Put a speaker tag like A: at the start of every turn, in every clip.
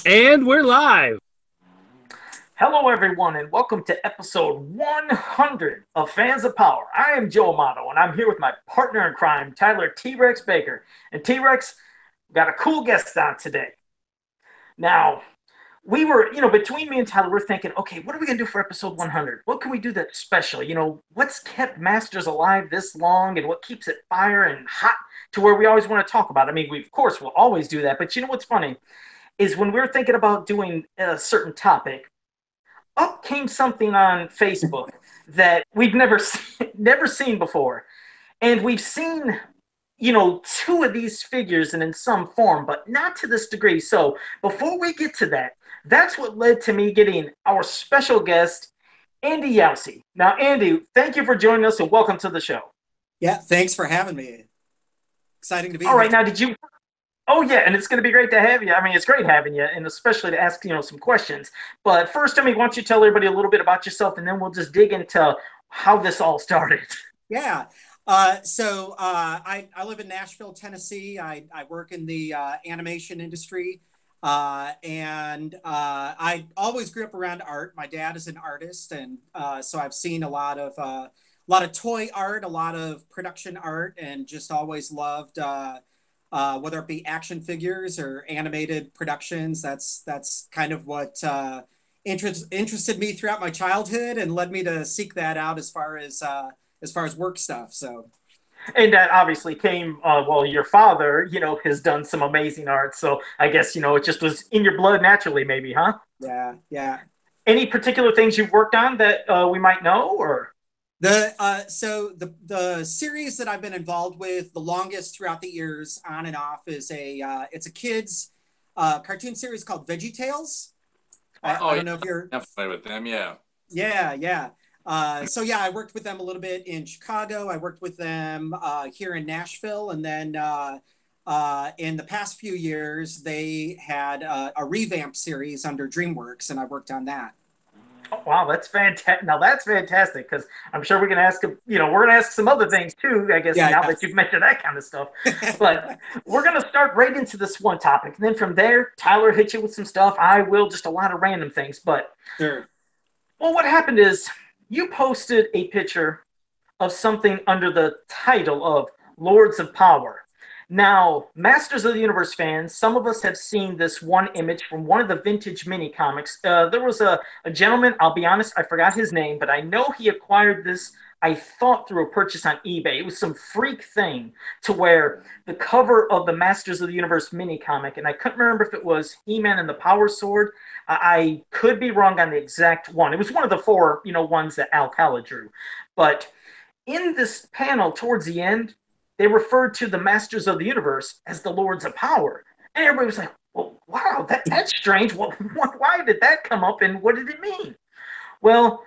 A: And we're live.
B: Hello, everyone, and welcome to episode 100 of Fans of Power. I am Joe Amato, and I'm here with my partner in crime, Tyler T Rex Baker. And T Rex, got a cool guest on today. Now, between me and Tyler, we're thinking, okay, what are we going to do for episode 100? What can we do that's special? What's kept Masters alive this long and what keeps it fire and hot to where we always want to talk about it? I mean, of course, we'll always do that, but you know what's funny is when we were thinking about doing a certain topic, up came something on Facebook that we've never seen before, and we've seen two of these figures and in some form, but not to this degree. So before we get to that, that's what led to me getting our special guest, Andy Youssi. Now, Andy, thank you for joining us and welcome to the show.
C: Yeah, thanks for having me. Exciting to be
B: All
C: here.
B: right, now did you? Oh yeah, and it's going to be great to have you. I mean, it's great having you, and especially to ask some questions. But first, why don't you tell everybody a little bit about yourself, and then we'll just dig into how this all started.
C: Yeah. I live in Nashville, Tennessee. I work in the animation industry. I always grew up around art. My dad is an artist. So I've seen a lot of toy art, a lot of production art, and just always loved whether it be action figures or animated productions. That's kind of what interested me throughout my childhood and led me to seek that out as far as work stuff. So
B: And that obviously came, well, your father, has done some amazing art. So I guess, it just was in your blood naturally, maybe, huh?
C: yeah, yeah.
B: Any particular things you've worked on that we might know, or?
C: The series that I've been involved with the longest throughout the years, on and off, is it's a kids cartoon series called Veggie Tales.
D: Oh
C: I
D: yeah,
C: don't know if you're
D: I'm familiar with them. Yeah.
C: Yeah, yeah. I worked with them a little bit in Chicago. I worked with them here in Nashville, and then in the past few years, they had a revamp series under DreamWorks, and I worked on that.
B: Oh, wow, that's fantastic. Now that's fantastic because I'm sure we can ask, we're going to ask some other things too, I guess,
C: Yeah,
B: now that you've mentioned that kind of stuff. But we're going to start right into this one topic. And then from there, Tyler hit you with some stuff. I will just a lot of random things. But,
C: Sure.
B: well, what happened is you posted a picture of something under the title of Lords of Power. Now, Masters of the Universe fans, some of us have seen this one image from one of the vintage mini comics. There was a gentleman, I'll be honest, I forgot his name, but I know he acquired this, I thought, through a purchase on eBay. It was some freak thing to where the cover of the Masters of the Universe mini comic, and I couldn't remember if it was He-Man and the Power Sword. I could be wrong on the exact one. It was one of the four, ones that Alcala drew. But in this panel towards the end, they referred to the Masters of the Universe as the Lords of Power. And everybody was like, well, wow, that's strange. Well, why did that come up and what did it mean? Well,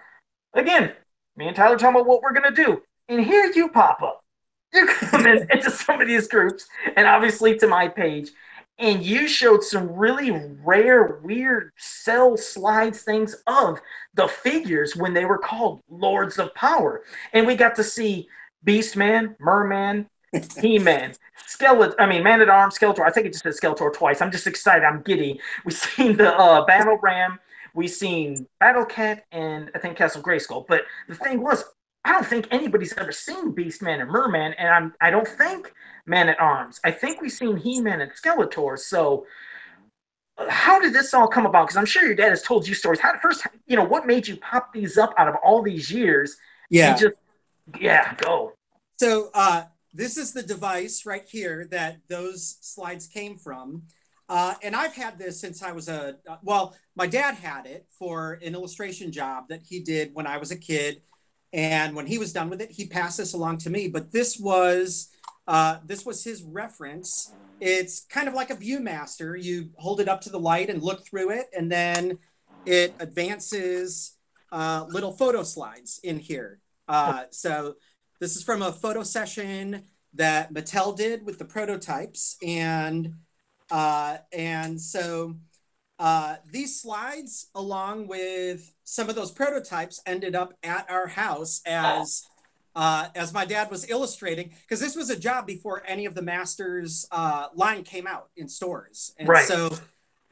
B: again, me and Tyler talking about what we're going to do. And here you pop up. You come in into some of these groups and obviously to my page, and you showed some really rare, weird cell slides things of the figures when they were called Lords of Power. And we got to see Beastman, Merman, He-Man, Skeletor. I mean, Man at Arms, Skeletor. I think it just said Skeletor twice. I'm just excited. I'm giddy. We've seen the Battle Ram. We've seen Battle Cat and I think Castle Grayskull. But the thing was, I don't think anybody's ever seen Beastman and Merman, and I don't think Man at Arms. I think we've seen He-Man and Skeletor. So, how did this all come about? Because I'm sure your dad has told you stories. How first, what made you pop these up out of all these years and
C: Yeah.
B: just, yeah, go.
C: This is the device right here that those slides came from. And I've had this since I was my dad had it for an illustration job that he did when I was a kid. And when he was done with it, he passed this along to me. But this was his reference. It's kind of like a Viewmaster. You hold it up to the light and look through it, and then it advances little photo slides in here. So this is from a photo session that Mattel did with the prototypes, and these slides, along with some of those prototypes, ended up at our house as my dad was illustrating, because this was a job before any of the Masters line came out in stores, and
B: Right.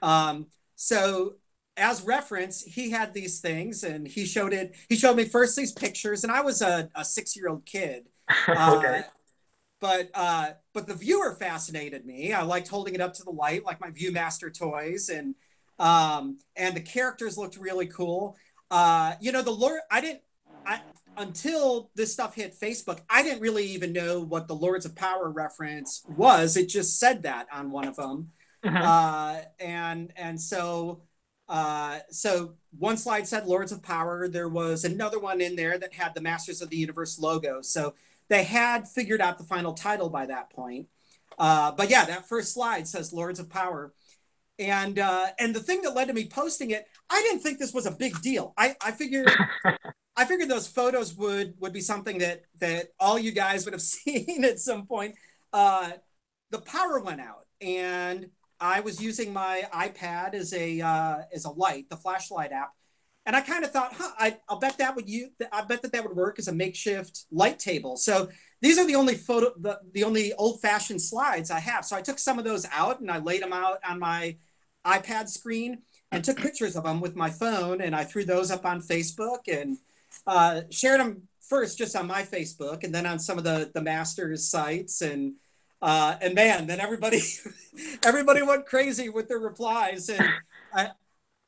C: um, So as reference, he had these things, and he showed it. He showed me first these pictures, and I was a 6-year-old kid.
B: Okay.
C: But the viewer fascinated me. I liked holding it up to the light, like my ViewMaster toys, and the characters looked really cool. The Lord, I until this stuff hit Facebook, I didn't really even know what the Lords of Power reference was. It just said that on one of them,
B: Hmm.
C: so one slide said Lords of Power. There was another one in there that had the Masters of the Universe logo. So they had figured out the final title by that point. But yeah, that first slide says Lords of Power. And the thing that led to me posting it, I didn't think this was a big deal. I figured those photos would be something that all you guys would have seen at some point. The power went out, and I was using my iPad as a light, the flashlight app, and I kind of thought, I'll bet I bet that would work as a makeshift light table. So these are the only old fashioned slides I have. So I took some of those out and I laid them out on my iPad screen and took pictures of them with my phone, and I threw those up on Facebook and shared them first just on my Facebook and then on some of the Masters sites, and man, then everybody everybody went crazy with their replies, and I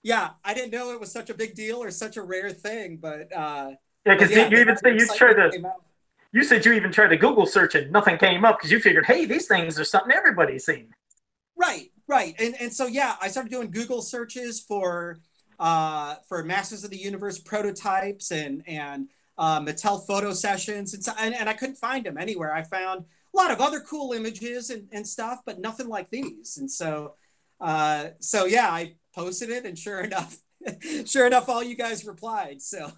C: yeah, I didn't know it was such a big deal or such a rare thing,
B: Yeah,
C: but
B: because
C: yeah,
B: you
C: then
B: even
C: all the
B: say you tried
C: excitement
B: to.
C: came out.
B: You said you even tried to Google search and nothing came up because you figured, hey, these things are something everybody's seen.
C: Right, and so yeah, I started doing Google searches for Masters of the Universe prototypes and Mattel photo sessions, and I couldn't find them anywhere. I found a lot of other cool images and stuff, but nothing like these. And so yeah, I posted it, and sure enough, sure enough, all you guys replied. So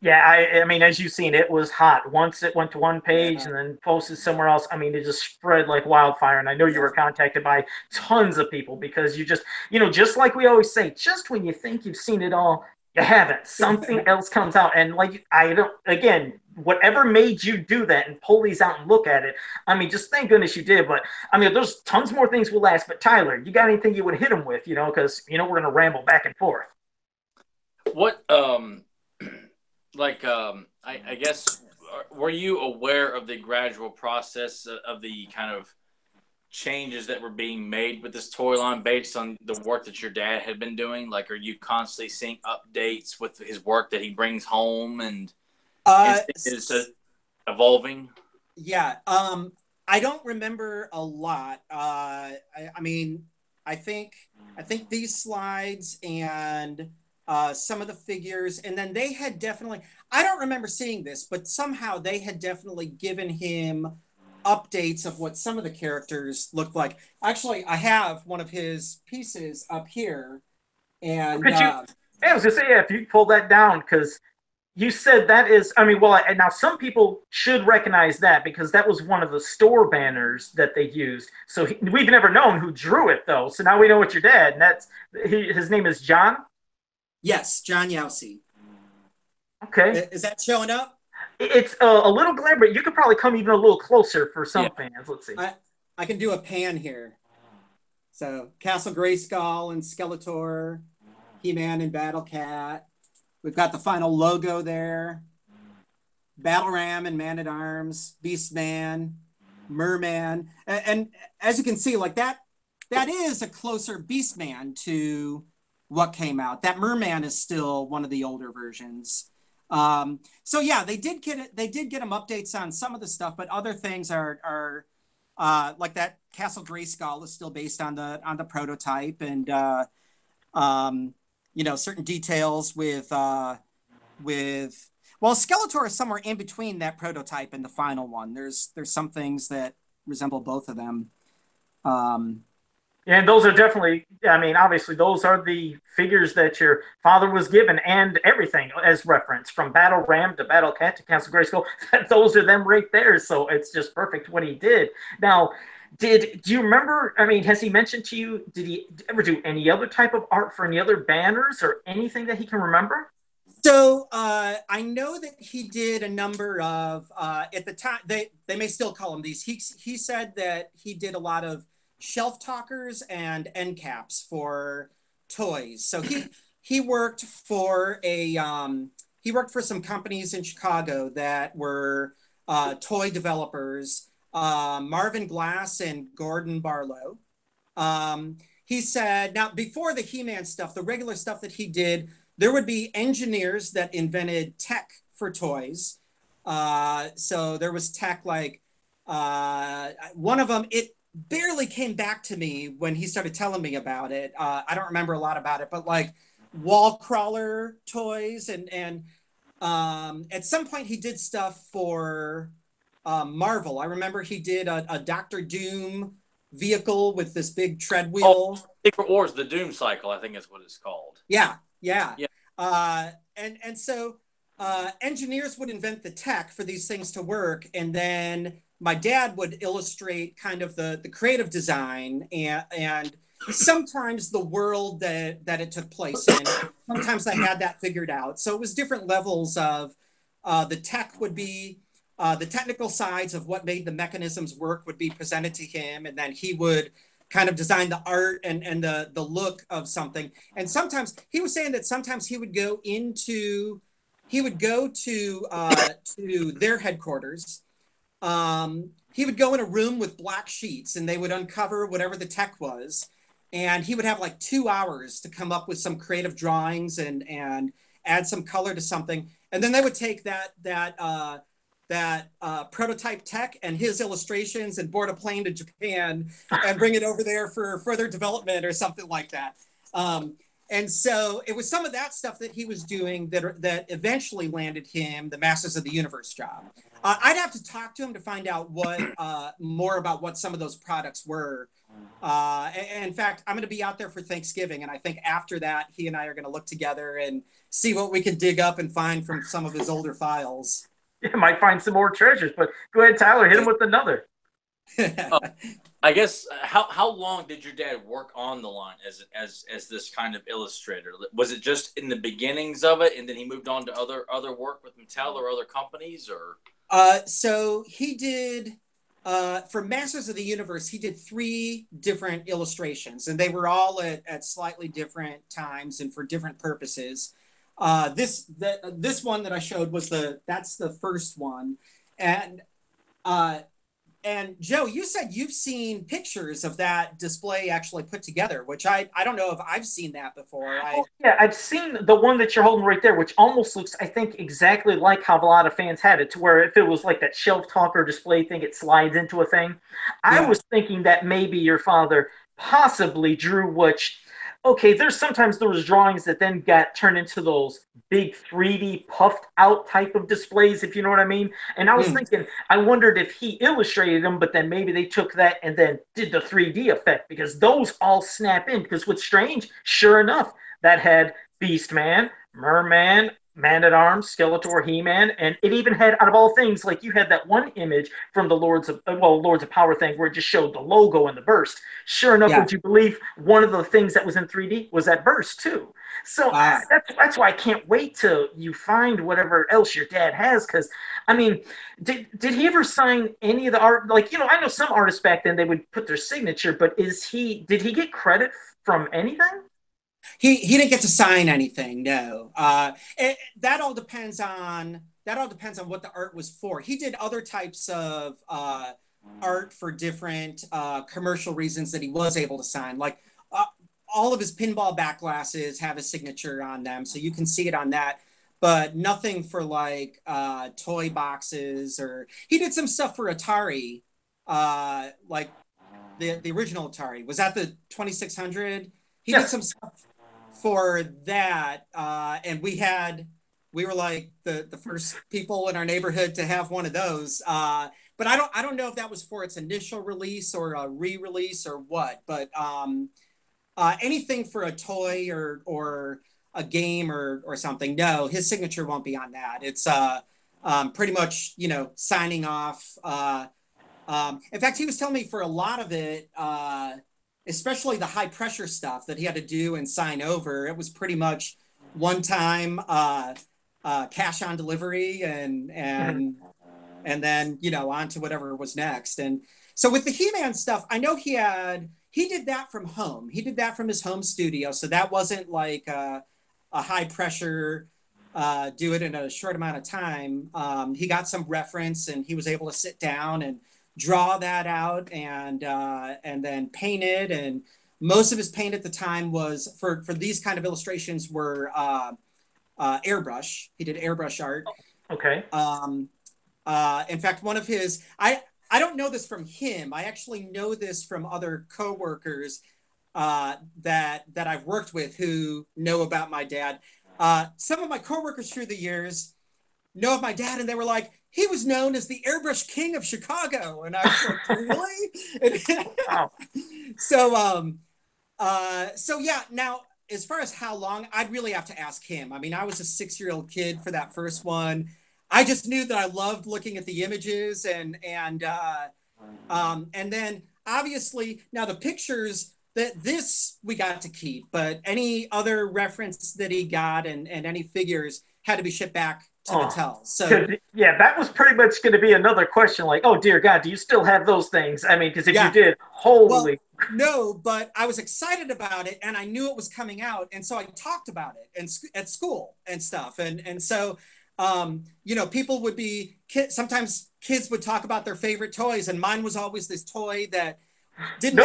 B: Yeah, I mean, as you've seen, it was hot. Once it went to one page
C: yeah,
B: and then posted somewhere else, I mean, it just spread like wildfire. And I know you
C: yeah.
B: were contacted by tons of people because just like we always say, just when you think you've seen it all, you haven't. Something else comes out. And like, I don't, again, whatever made you do that and pull these out and look at it, I mean, just thank goodness you did. But I mean, there's tons more things we'll ask. But Tyler, you got anything you would hit them with, because, we're going to ramble back and forth.
A: What I guess, were you aware of the gradual process of the kind of changes that were being made with this toy line based on the work that your dad had been doing? Like, are you constantly seeing updates with his work that he brings home, and
C: Uh,
A: is evolving?
C: yeah. I don't remember a lot. I mean, I think I think these slides and some of the figures, and then they had definitely. I don't remember seeing this, but somehow they had definitely given him updates of what some of the characters looked like. Actually, I have one of his pieces up here, and
B: Could you? I was gonna say, yeah, if you pull that down, because you said that is. I mean, well, and now some people should recognize that because that was one of the store banners that they used. So we've never known who drew it though. So now we know it's your dad, and his name is John.
C: yes, John Youssi.
B: Okay,
C: Is that showing up?
B: it's a little glare, but you could probably come even a little closer for
A: Yeah.
B: some fans. Let's see.
C: I can do a pan here. So Castle Grayskull and Skeletor, He-Man and Battle Cat. We've got the final logo there. Battle Ram and Man at Arms, Beastman, Merman, and as you can see, like that is a closer Beastman to what came out. That Merman is still one of the older versions. So yeah, they did get them updates on some of the stuff, but other things are like that Castle Grayskull is still based on the prototype, and certain details with well, Skeletor is somewhere in between that prototype and the final one. There's some things that resemble both of them. Um,
B: And those are definitely, I mean, obviously, those are the figures that your father was given and everything as reference from Battle Ram to Battle Cat to Castle Grayskull. Those are them right there. So it's just perfect what he did. Now, do you remember? I mean, has he mentioned to you, did he ever do any other type of art for any other banners or anything that he can remember?
C: so I know that he did a number of at the time they may still call him these. He said that he did a lot of shelf talkers and end caps for toys. So he worked for he worked for some companies in Chicago that were toy developers, Marvin Glass and Gordon Barlow. He said, now before the He-Man stuff, the regular stuff that he did, there would be engineers that invented tech for toys. So there was tech like one of them, it barely came back to me when he started telling me about it. I don't remember a lot about it, but like wall crawler toys and at some point he did stuff for Marvel. I remember he did a Doctor Doom vehicle with this big tread wheel.
A: Oh, Secret Wars, the Doom Cycle, I think is what it's called.
C: Yeah, yeah.
A: Yeah.
C: And so engineers would invent the tech for these things to work, and then my dad would illustrate kind of the creative design and sometimes the world that it took place in. Sometimes I had that figured out. So it was different levels of the tech would be the technical sides of what made the mechanisms work would be presented to him, and then he would kind of design the art and the look of something. And sometimes he was saying that sometimes he would go to their headquarters. He would go in a room with black sheets and they would uncover whatever the tech was. And he would have like 2 hours to come up with some creative drawings and add some color to something. And then they would take that prototype tech and his illustrations and board a plane to Japan and bring it over there for further development or something like that. And so it was some of that stuff that he was doing that eventually landed him the Masters of the Universe job. I'd have to talk to him to find out what more about what some of those products were. In fact, I'm going to be out there for Thanksgiving, and I think after that, he and I are going to look together and see what we can dig up and find from some of his older files.
B: You might find some more treasures, but go ahead, Tyler, hit him with another.
A: I guess how long did your dad work on the line as this kind of illustrator? Was it just in the beginnings of it, and then he moved on to other work with Mattel or other companies, or?
C: So he did for Masters of the Universe. He did 3 different illustrations, and they were all at slightly different times and for different purposes. This one that I showed was that's the first one, and Joe, you said you've seen pictures of that display actually put together, which I don't know if I've seen that before.
B: Yeah, I've seen the one that you're holding right there, which almost looks, I think, exactly like how a lot of fans had it, to where if it was like that shelf talker display thing, it slides into a thing. I was thinking that maybe your father possibly drew which. Okay, sometimes there was drawings that then got turned into those big 3D puffed out type of displays, if you know what I mean. And I was thinking, I wondered if he illustrated them, but then maybe they took that and then did the 3D effect, because those all snap in. Because what's strange, sure enough, that had Beastman, Merman, Man-at-Arms, Skeletor, He-Man, and it even had, out of all things, like you had that one image from the Lords of Power thing where it just showed the logo and the burst. Sure enough, would you believe one of the things that was in 3D was that burst too? So that's why I can't wait till you find whatever else your dad has, because, I mean, did he ever sign any of the art? Like, you know, I know some artists back then, they would put their signature, but did he get credit from anything?
C: He didn't get to sign anything, no. That all depends on what the art was for. He did other types of art for different commercial reasons that he was able to sign. Like all of his pinball back glasses have a signature on them, so you can see it on that. But nothing for like toy boxes, or he did some stuff for Atari, like the original Atari. Was that the 2600? He did some stuff for that, and we were like the first people in our neighborhood to have one of those. But I don't know if that was for its initial release or a re-release or what. But anything for a toy or a game or something, no, his signature won't be on that. It's pretty much, you know, signing off. In fact, he was telling me for a lot of it, especially the high pressure stuff that he had to do and sign over, it was pretty much one time cash on delivery and then, you know, on to whatever was next. And so with the He-Man stuff, I know he had he did that from home. He did that from his home studio. So that wasn't like a high pressure, do it in a short amount of time. He got some reference and he was able to sit down and draw that out and then paint it. And most of his paint at the time was for these kind of illustrations were airbrush. He did airbrush art.
B: Okay.
C: In fact, one of his, I don't know this from him. I actually know this from other coworkers that I've worked with who know about my dad. Some of my coworkers through the years know of my dad, and they were like, he was known as the airbrush king of Chicago. And I was like, really?
B: Wow.
C: So yeah, now, as far as how long, I'd really have to ask him. I mean, I was a 6-year-old kid for that first one. I just knew that I loved looking at the images and then obviously now the pictures that this we got to keep, but any other reference that he got and any figures had to be shipped back to Mattel. So
B: yeah, that was pretty much going to be another question. Like, oh dear God, do you still have those things? I mean, because if you did, holy.
C: Well, no, but I was excited about it, and I knew it was coming out, and so I talked about it and at school and stuff, and so. You know, people would be, sometimes kids would talk about their favorite toys, and mine was always this toy that didn't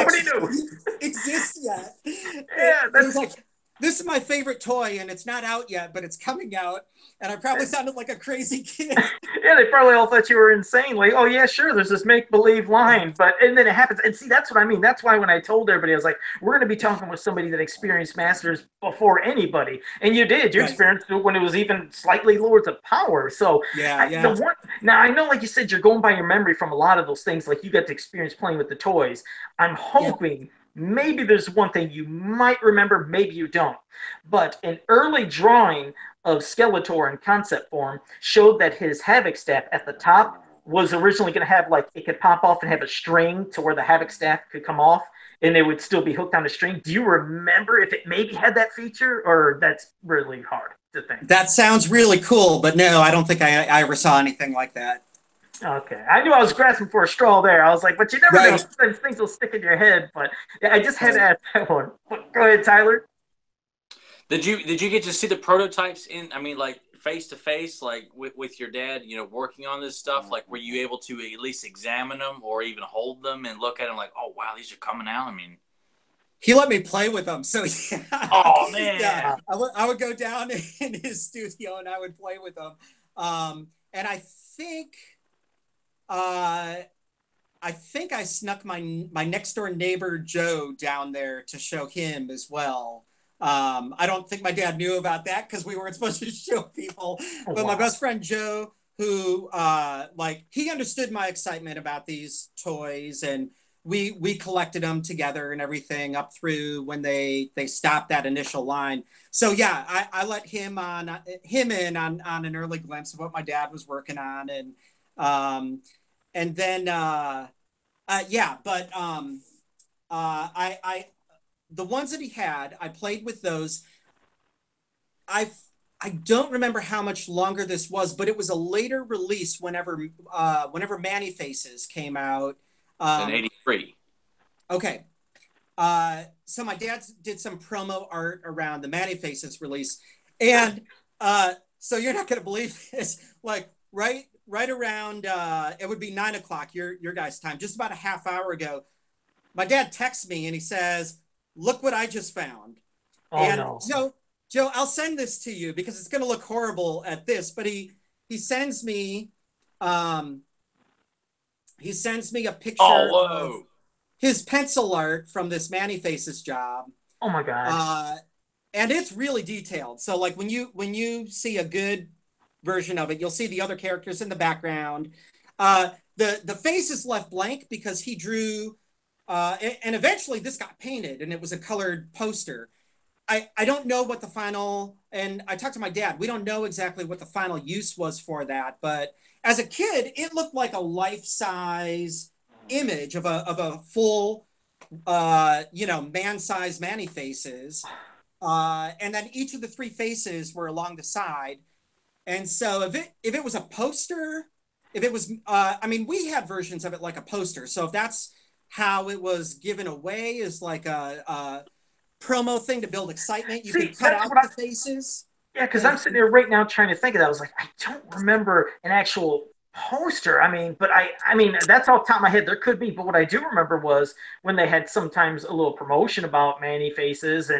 C: exist yet.
B: Yeah,
C: it was like, this is my favorite toy, and it's not out yet, but it's coming out. And I probably sounded like a crazy kid.
B: Yeah, they probably all thought you were insane. Like, oh yeah, sure, there's this make-believe line, and then it happens. And see, that's what I mean. That's why when I told everybody, I was like, we're going to be talking with somebody that experienced Masters before anybody, and you did. You experienced it when it was even slightly Lords of Power. So now I know, like you said, you're going by your memory from a lot of those things. Like you got to experience playing with the toys. I'm hoping. Yeah. Maybe there's one thing you might remember, maybe you don't. But an early drawing of Skeletor in concept form showed that his Havoc staff at the top was originally going to have, like, it could pop off and have a string to where the Havoc staff could come off and it would still be hooked on a string. Do you remember if it maybe had that feature, or that's really hard to think?
C: That sounds really cool, but no, I don't think I ever saw anything like that.
B: Okay, I knew I was grasping for a straw there. I was like, but you never know. Sometimes things will stick in your head. But yeah, I just had to ask that one. Go ahead, Tyler.
A: Did you get to see the prototypes in? I mean, like face to face, like with your dad, you know, working on this stuff. Like, were you able to at least examine them or even hold them and look at them? Like, oh wow, these are coming out. I mean,
C: he let me play with them. So yeah.
A: Oh man,
C: yeah, I would go down in his studio and I would play with them. And I think I snuck my next door neighbor Joe down there to show him as well. I don't think my dad knew about that because we weren't supposed to show people. But my best friend Joe, who he understood my excitement about these toys, and we collected them together and everything up through when they stopped that initial line. So yeah, I let him in on an early glimpse of what my dad was working on, and then the ones that he had, I played with those. I don't remember how much longer this was, but it was a later release whenever Manny Faces came out.
A: In '83.
C: Okay. So my dad did some promo art around the Manny Faces release. And so you're not going to believe this. Like right around, it would be 9 o'clock, your guys' time, just about a half hour ago, my dad texts me and he says, look what I just found. So, Joe, I'll send this to you because it's going to look horrible at this, but he sends me a picture of his pencil art from this Manny Faces job.
B: Oh my gosh.
C: And it's really detailed. So like when you see a good version of it, you'll see the other characters in the background. The face is left blank because he drew and eventually this got painted and it was a colored poster. I don't know what the final, and I talked to my dad, we don't know exactly what the final use was for that, but as a kid, it looked like a life-size image of a full, man-sized Manny Faces. And then each of the three faces were along the side. And so if it was a poster, if it was, we had versions of it like a poster. So if that's how it was given away as like a promo thing to build excitement. You
B: See,
C: can cut
B: that's
C: out
B: what
C: the faces.
B: Yeah, because I'm sitting there right now trying to think of that. I was like, I don't remember an actual poster. I mean, but I mean, that's off the top of my head. There could be, but what I do remember was when they had sometimes a little promotion about Manny faces,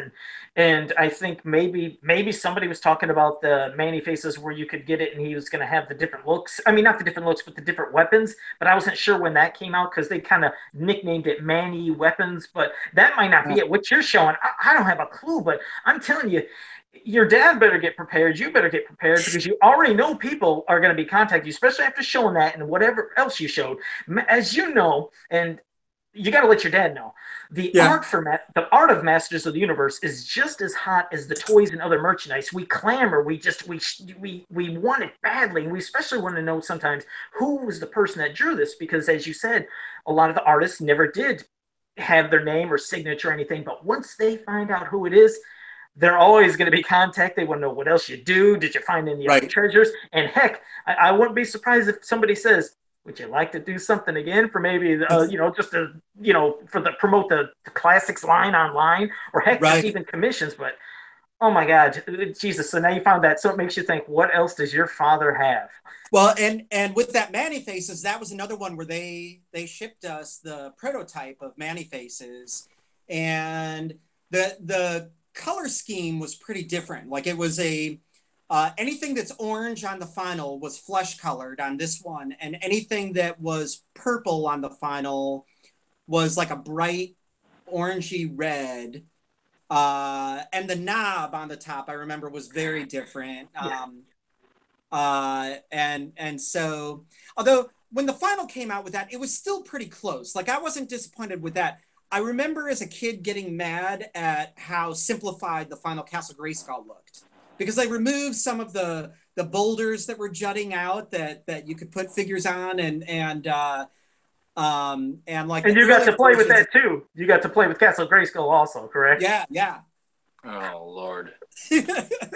B: and I think maybe somebody was talking about the Manny faces where you could get it, and he was going to have the different looks. I mean, not the different looks, but the different weapons. But I wasn't sure when that came out because they kind of nicknamed it Manny Weapons. But that might not be it. What you're showing, I don't have a clue. But I'm telling you, your dad better get prepared. You better get prepared because you already know people are going to be contacting you, especially after showing that and whatever else you showed. As you know, and you got to let your dad know, the art of Masters of the Universe is just as hot as the toys and other merchandise. We clamor, we want it badly, and we especially want to know sometimes who was the person that drew this because, as you said, a lot of the artists never did have their name or signature or anything. But once they find out who it is, they're always going to be contacted. They want to know what else you do. Did you find any other treasures? And heck, I wouldn't be surprised if somebody says, "Would you like to do something again for maybe just to for the promote the classics line online, or heck, just even commissions?" But oh my God, Jesus! So now you found that, so it makes you think, what else does your father have?
C: Well, and with that Manny Faces, that was another one where they shipped us the prototype of Manny Faces, and the color scheme was pretty different. Like it was anything that's orange on the final was flesh colored on this one, and anything that was purple on the final was like a bright orangey red. And the knob on the top, I remember, was very different. And so, although when the final came out with that, it was still pretty close. Like I wasn't disappointed with that. I remember as a kid getting mad at how simplified the final Castle Grayskull looked because they removed some of the boulders that were jutting out that you could put figures on and like.
B: And you got to play with that too. You got to play with Castle Grayskull also, correct?
C: Yeah.
A: Oh Lord!
B: Look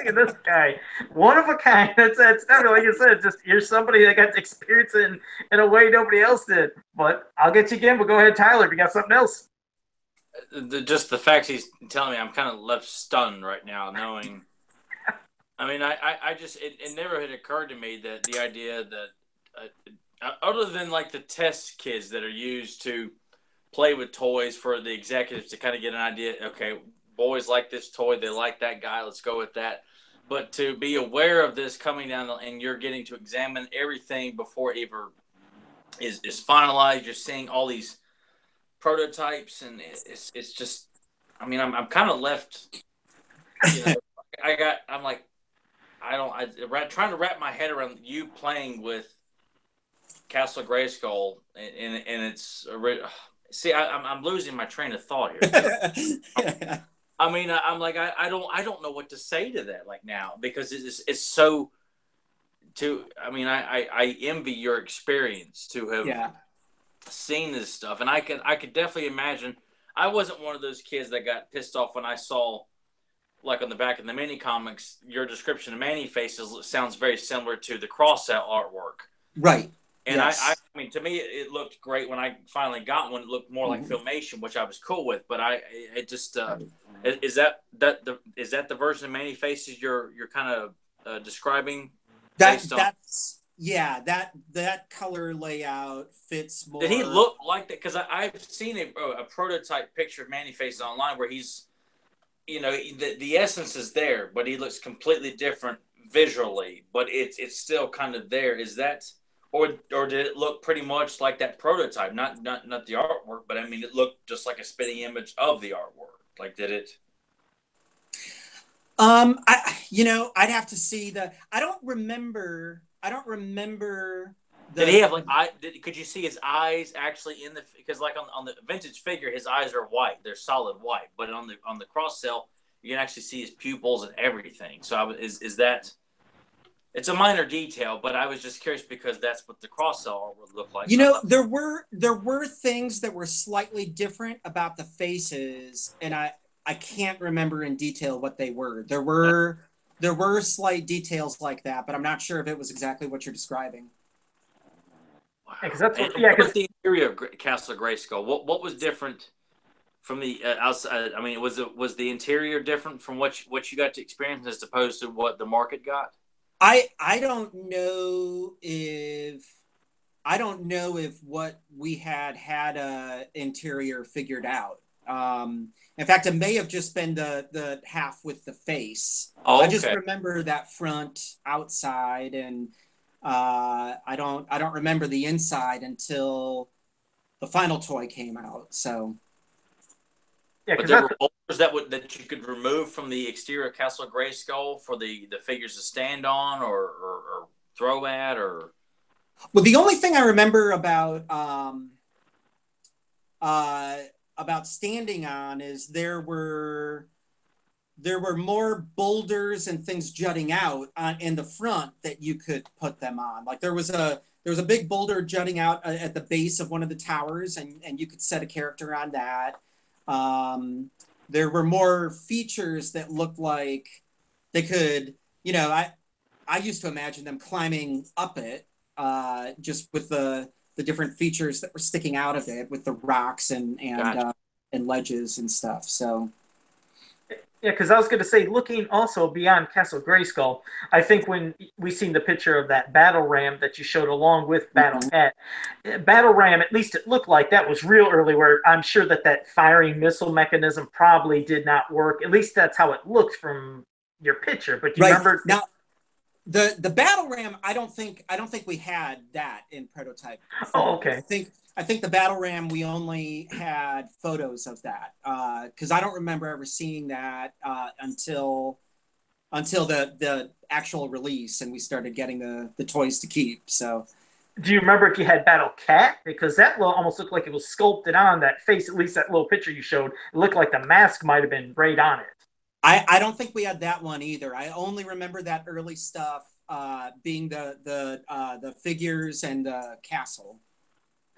B: at this guy, one of a kind. That's like you said. Just you're somebody that got experience in a way nobody else did. But I'll get you again. But go ahead, Tyler. If you got something else.
A: Just the facts he's telling me, I'm kind of left stunned right now, knowing. I mean, I just it never had occurred to me that the idea that other than like the test kids that are used to play with toys for the executives to kind of get an idea. Okay, boys like this toy, they like that guy. Let's go with that. But to be aware of this coming down and you're getting to examine everything before it ever is finalized. You're seeing all these prototypes, and it's just, I mean, I'm kind of left, I'm like, trying to wrap my head around you playing with Castle Grayskull, and it's see, I'm losing my train of thought here. I mean, I'm like, I don't know what to say to that like now because it's so. I mean, I envy your experience to have seen this stuff, and I could definitely imagine. I wasn't one of those kids that got pissed off when I saw, like on the back of the mini comics, your description of Manny Faces sounds very similar to the cross-out artwork.
C: Right.
A: And I mean, to me, it looked great when I finally got one. It looked more like Filmation, which I was cool with. But it just is that the version of Manny Faces you're kind of describing?
C: That color layout fits more.
A: Did he look like that? Because I've seen a prototype picture of Manny Faces online where he's, the essence is there, but he looks completely different visually. But it's still kind of there. Is that? Or did it look pretty much like that prototype? Not the artwork, but I mean, it looked just like a spitting image of the artwork. Like, did it?
C: I'd have to see I don't remember.
A: Did he have could you see his eyes actually in the? Because like on the vintage figure, his eyes are white. They're solid white. But on the cross cell, you can actually see his pupils and everything. So is that? It's a minor detail, but I was just curious because that's what the cross-sell would look like.
C: There were things that were slightly different about the faces, and I can't remember in detail what they were. There were slight details like that, but I'm not sure if it was exactly what you're describing.
A: Wow. Because interior of Castle Grayskull, what was different from the outside? I mean, was the interior different from what you got to experience as opposed to what the market got?
C: I don't know if what we had a interior figured out. In fact, it may have just been the half with the face.
A: Oh, okay.
C: I just remember that front outside, and I don't remember the inside until the final toy came out. So
B: Yeah,
A: but
B: because
A: there were boulders that you could remove from the exterior of Castle Grayskull for the figures to stand on or throw at, or.
C: Well, the only thing I remember about standing on is there were more boulders and things jutting out in the front that you could put them on. Like there was a big boulder jutting out at the base of one of the towers, and you could set a character on that. There were more features that looked like they could, I used to imagine them climbing up it, just with the different features that were sticking out of it with the rocks and
A: Gotcha.
C: And ledges and stuff. So
B: yeah, because I was going to say, looking also beyond Castle Grayskull, I think when we seen the picture of that battle ram that you showed along with Battle Cat, battle ram, at least it looked like that was real early. Where I'm sure that firing missile mechanism probably did not work. At least that's how it looked from your picture. But you
C: right
B: remember
C: now, the battle ram, I don't think we had that in prototype form.
B: Oh, okay.
C: I think the battle ram, we only had photos of that, because I don't remember ever seeing that until the actual release, and we started getting the toys to keep. So
B: do you remember if you had Battle Cat? Because that almost looked like it was sculpted on that face. At least that little picture you showed, it looked like the mask might have been right on it.
C: I don't think we had that one either. I only remember that early stuff being the figures and the castle.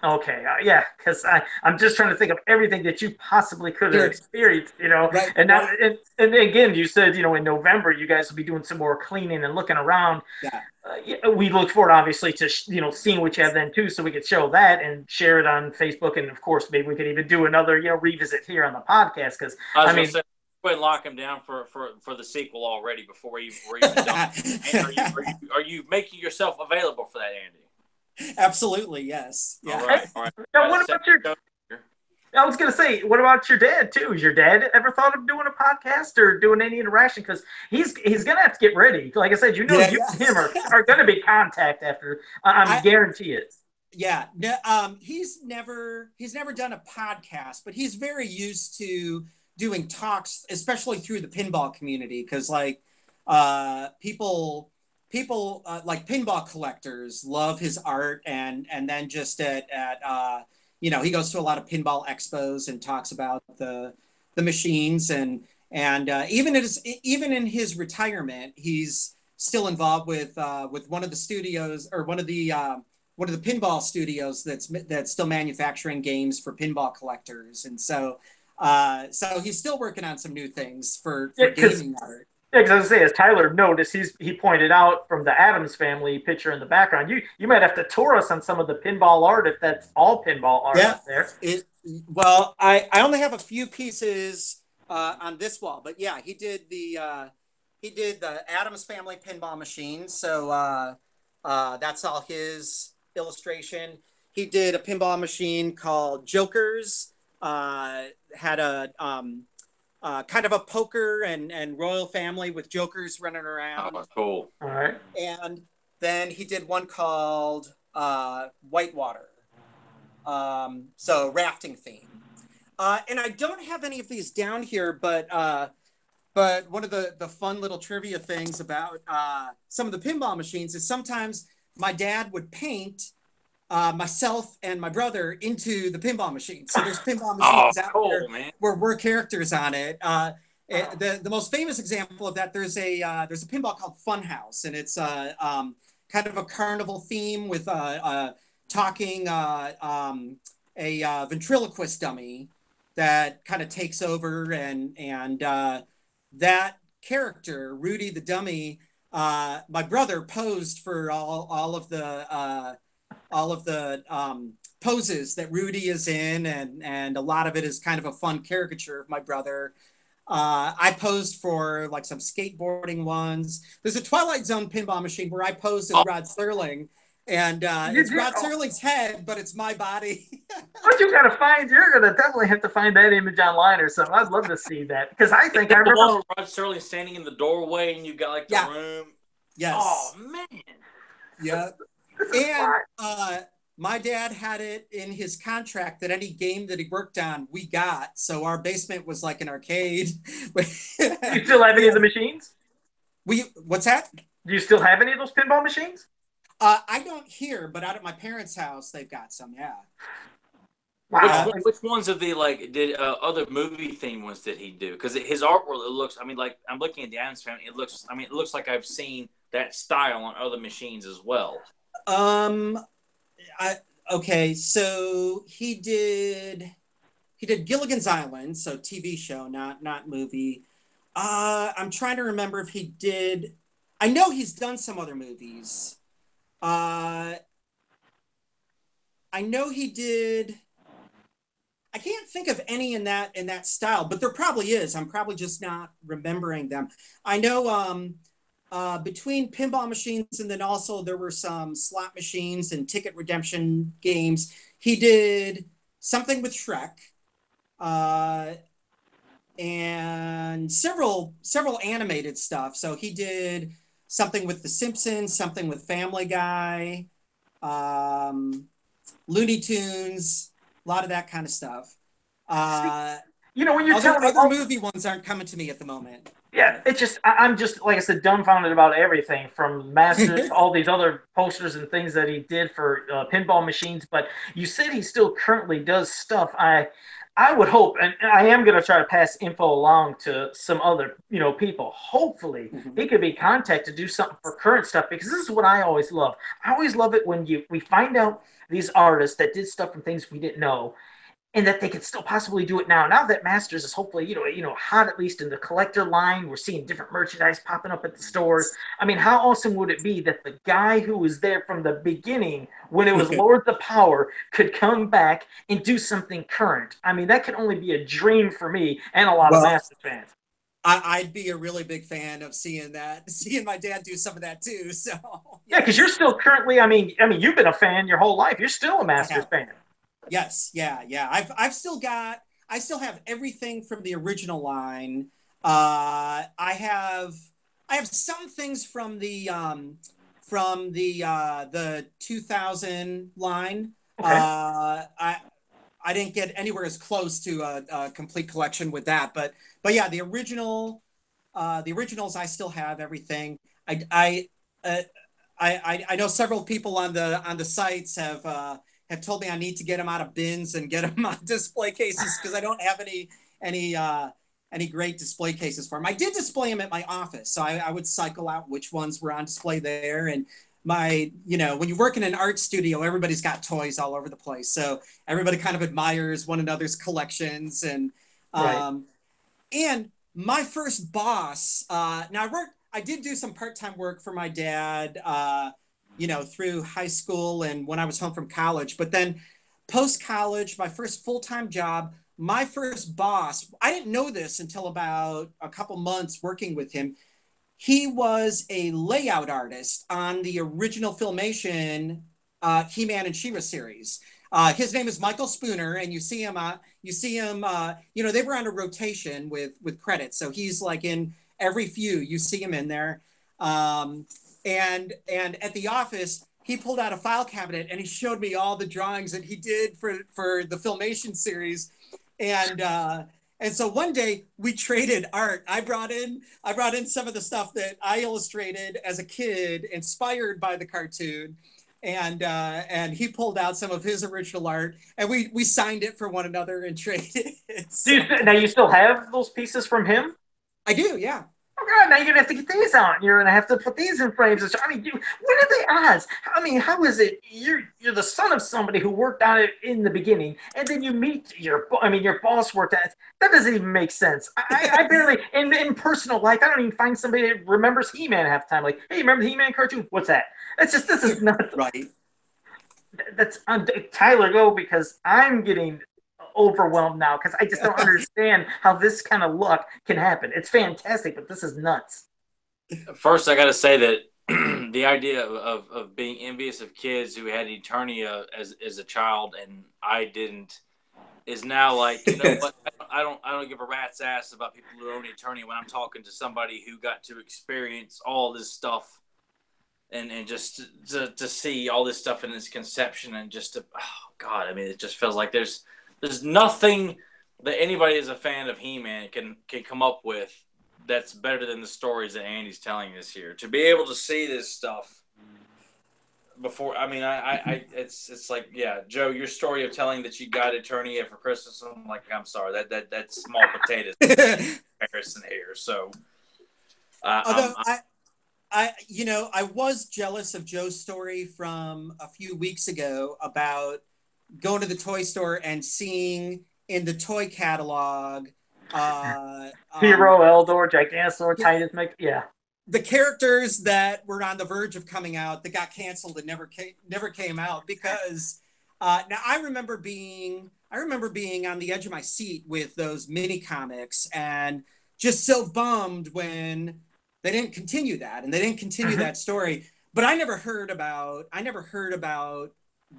B: Okay, yeah, because I'm just trying to think of everything that you possibly could have
C: Sure.
B: experienced,
C: Right.
B: And now, and again, you said, in November you guys will be doing some more cleaning and looking around.
C: Yeah.
B: Yeah, we look forward, obviously, to seeing what you have then too, so we could show that and share it on Facebook, and of course, maybe we could even do another, revisit here on the podcast. Because
A: I mean, say, go ahead and lock him down for the sequel already before we're even done. Are you making yourself available for that, Andy?
C: Absolutely, yes. Yeah.
A: All right.
B: Now, what about I was going to say, what about your dad too? Has your dad ever thought of doing a podcast or doing any interaction? Because he's going to have to get ready. Like I said, you and him are going to be contact after. I guarantee it.
C: Yeah. No, he's never done a podcast, but he's very used to doing talks, especially through the pinball community, because people like pinball collectors love his art, and then just at he goes to a lot of pinball expos and talks about the machines, and even in his retirement, he's still involved with one of the studios, or one of the pinball studios that's still manufacturing games for pinball collectors, and so he's still working on some new things for gaming art.
B: Yeah, because I was going to say, as Tyler noticed, he pointed out from the Addams Family picture in the background, you might have to tour us on some of the pinball art, if that's all pinball art up there.
C: Well, I only have a few pieces on this wall, but yeah, he did the Addams Family pinball machine, so that's all his illustration. He did a pinball machine called Jokers, had a kind of a poker and royal family with jokers running around.
A: Oh, cool.
B: All right.
C: And then he did one called Whitewater. So rafting theme. And I don't have any of these down here, but one of the fun little trivia things about some of the pinball machines is sometimes my dad would paint myself and my brother into the pinball machine. So there's pinball machines out there, man, where we're characters on it. The most famous example of that, there's a pinball called Funhouse, and it's kind of a carnival theme with talking a ventriloquist dummy that kind of takes over, and that character, Rudy the dummy, my brother posed for all of the poses that Rudy is in, and a lot of it is kind of a fun caricature of my brother. I posed for like some skateboarding ones. There's a Twilight Zone pinball machine where I posed as Rod Serling, and it's Rod Serling's head, but it's my body.
B: But you're gonna definitely have to find that image online or something. I'd love to see that, because I think I remember
A: Rod Serling standing in the doorway and you got like the room.
C: Yes.
A: Oh man.
C: Yeah. And my dad had it in his contract that any game that he worked on, we got. So our basement was like an arcade.
B: Do you still have any of the machines?
C: What's that?
B: Do you still have any of those pinball machines?
C: I don't here, but out at my parents' house, they've got some. Yeah.
B: Wow.
A: Which ones of the did other movie theme ones did he do? Because his artwork, it looks. I mean, like I'm looking at the Addams Family. It looks. I mean, it looks like I've seen that style on other machines as well.
C: Okay, so he did Gilligan's Island, so TV show, not movie. I'm trying to remember if he did. I know he's done some other movies. I know he did. I can't think of any in that style, but there probably is. I'm probably just not remembering them. I know between pinball machines and then also there were some slot machines and ticket redemption games. He did something with Shrek, and several animated stuff. So he did something with The Simpsons, something with Family Guy, Looney Tunes, a lot of that kind of stuff.
B: You know, when you're telling me
C: other movie ones aren't coming to me at the moment.
B: Yeah, it's just, I'm just, like I said, dumbfounded about everything from Masters to all these other posters and things that he did for pinball machines. But you said he still currently does stuff. I would hope, and I am going to try to pass info along to some other, people. Hopefully, he could be contacted to do something for current stuff, because this is what I always love. I always love it when we find out these artists that did stuff from things we didn't know, and that they could still possibly do it now. Now that Masters is hopefully, hot, at least in the collector line, we're seeing different merchandise popping up at the stores. I mean, how awesome would it be that the guy who was there from the beginning, when it was Lords of Power, could come back and do something current? I mean, that could only be a dream for me and a lot of Masters fans.
C: I'd be a really big fan of seeing my dad do some of that too. So
B: yeah, because you're still currently, I mean, you've been a fan your whole life. You're still a Masters fan.
C: Yes, yeah. I still have everything from the original line. I have some things from the 2000 line.
B: Okay.
C: I didn't get anywhere as close to a complete collection with that, but yeah, the originals I still have everything. I know several people on the sites have told me I need to get them out of bins and get them on display cases, because I don't have any great display cases for them. I did display them at my office, so I would cycle out which ones were on display there. And when you work in an art studio, everybody's got toys all over the place, so everybody kind of admires one another's collections. And
B: right.
C: And my first boss, now I did do some part-time work for my dad, through high school and when I was home from college. But then post-college, my first full-time job, my first boss, I didn't know this until about a couple months working with him. He was a layout artist on the original Filmation He-Man and She-Ra series. His name is Michael Spooner, and you see him, they were on a rotation with credits. So he's like in every few, you see him in there. And at the office, he pulled out a file cabinet and he showed me all the drawings that he did for the Filmation series. And so one day we traded art. I brought in some of the stuff that I illustrated as a kid, inspired by the cartoon. And he pulled out some of his original art, and we signed it for one another and traded it. So,
B: now you still have those pieces from him?
C: I do, yeah.
B: Oh God, now you're gonna have to get these out. You're gonna have to put these in frames. I mean, what are the odds? I mean, how is it you're the son of somebody who worked on it in the beginning, and then you meet your boss worked on it? That doesn't even make sense. I barely in personal life, I don't even find somebody that remembers He-Man half the time. Like, hey, remember the He-Man cartoon? What's that? This is nuts.
C: Right.
B: That's Tyler, go, because I'm getting overwhelmed now because I just don't understand how this kind of luck can happen. It's fantastic, but this is nuts.
A: First, I got to say that the idea of being envious of kids who had Eternia as a child and I didn't is now like, you know what? I don't give a rat's ass about people who own Eternia when I'm talking to somebody who got to experience all this stuff and just to see all this stuff in its conception and just to, oh God, I mean, it just feels like there's nothing that anybody is a fan of He-Man can come up with that's better than the stories that Andy's telling us here. To be able to see this stuff before, I mean, it's like, yeah, Joe, your story of telling that you got Eternia for Christmas, I'm like, I'm sorry, that's small potatoes comparison here. So,
C: Although I was jealous of Joe's story from a few weeks ago about going to the toy store and seeing in the toy catalog,
B: Hero, Eldor, Giganosaur, Titus, yeah.
C: the characters that were on the verge of coming out that got canceled and never came out because now I remember being on the edge of my seat with those mini comics and just so bummed when they didn't continue that and they didn't continue that story. But I never heard about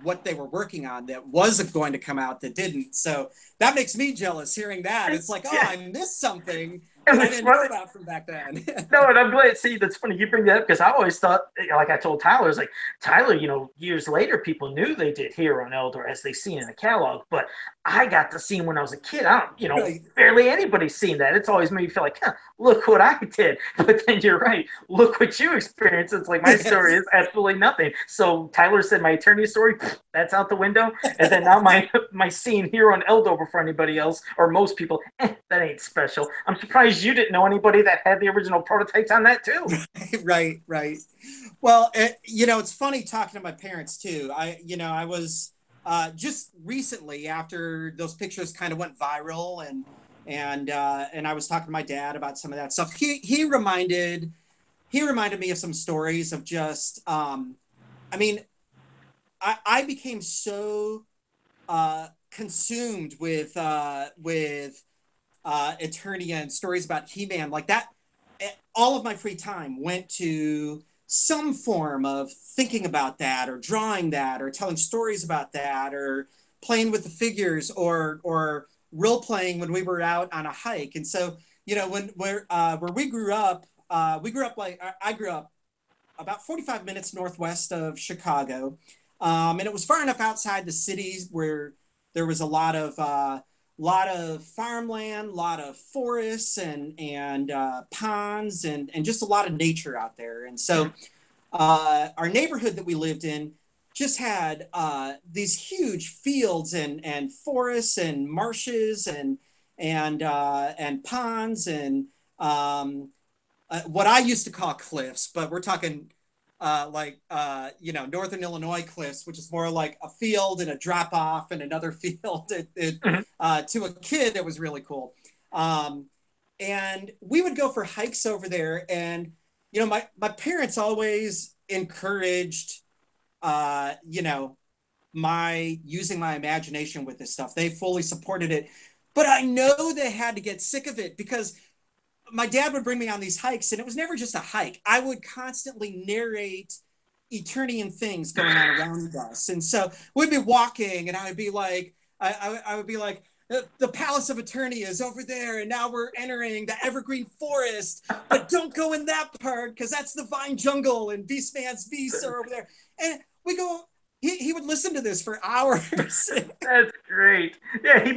C: what they were working on that wasn't going to come out that didn't. So that makes me jealous hearing that. It's like, oh, I missed something that I didn't know about from back then.
B: No, and I'm glad. See, that's funny you bring that up because I always thought, like I told Tyler, I was like, Tyler, years later, people knew they did Hero and Eldor as they seen in the catalog, but I got to see them when I was a kid. I don't,
C: Right.
B: barely anybody's seen that. It's always made me feel like, look what I did. But then you're right. Look what you experienced. It's like my story is absolutely nothing. So Tyler said my Eternia story, that's out the window. And then now my seeing Hero and Eldor before anybody else or most people, that ain't special. I'm surprised you didn't know anybody that had the original prototypes on that too.
C: Right. Well, it's funny talking to my parents too. I was just recently after those pictures kind of went viral and I was talking to my dad about some of that stuff. He reminded me of some stories of just I mean, I became so consumed with Eternia and stories about He-Man like that. All of my free time went to some form of thinking about that or drawing that or telling stories about that or playing with the figures or role playing when we were out on a hike. And so, where we grew up, I grew up about 45 minutes northwest of Chicago. And it was far enough outside the cities where there was a lot of farmland, a lot of forests and ponds and just a lot of nature out there. And so our neighborhood that we lived in just had these huge fields and forests and marshes and ponds and what I used to call cliffs, but we're talking Northern Illinois cliffs, which is more like a field and a drop off and another field. To a kid, it was really cool. And we would go for hikes over there. And, my parents always encouraged, my using my imagination with this stuff. They fully supported it. But I know they had to get sick of it because my dad would bring me on these hikes and it was never just a hike. I would constantly narrate Eternian things going on around us. And so we'd be walking and I would be like, I would be like, the Palace of Eternia is over there and now we're entering the Evergreen Forest, but don't go in that part because that's the Vine Jungle and Beastman's beasts are over there. And we go, he would listen to this for hours.
B: That's great. Yeah, he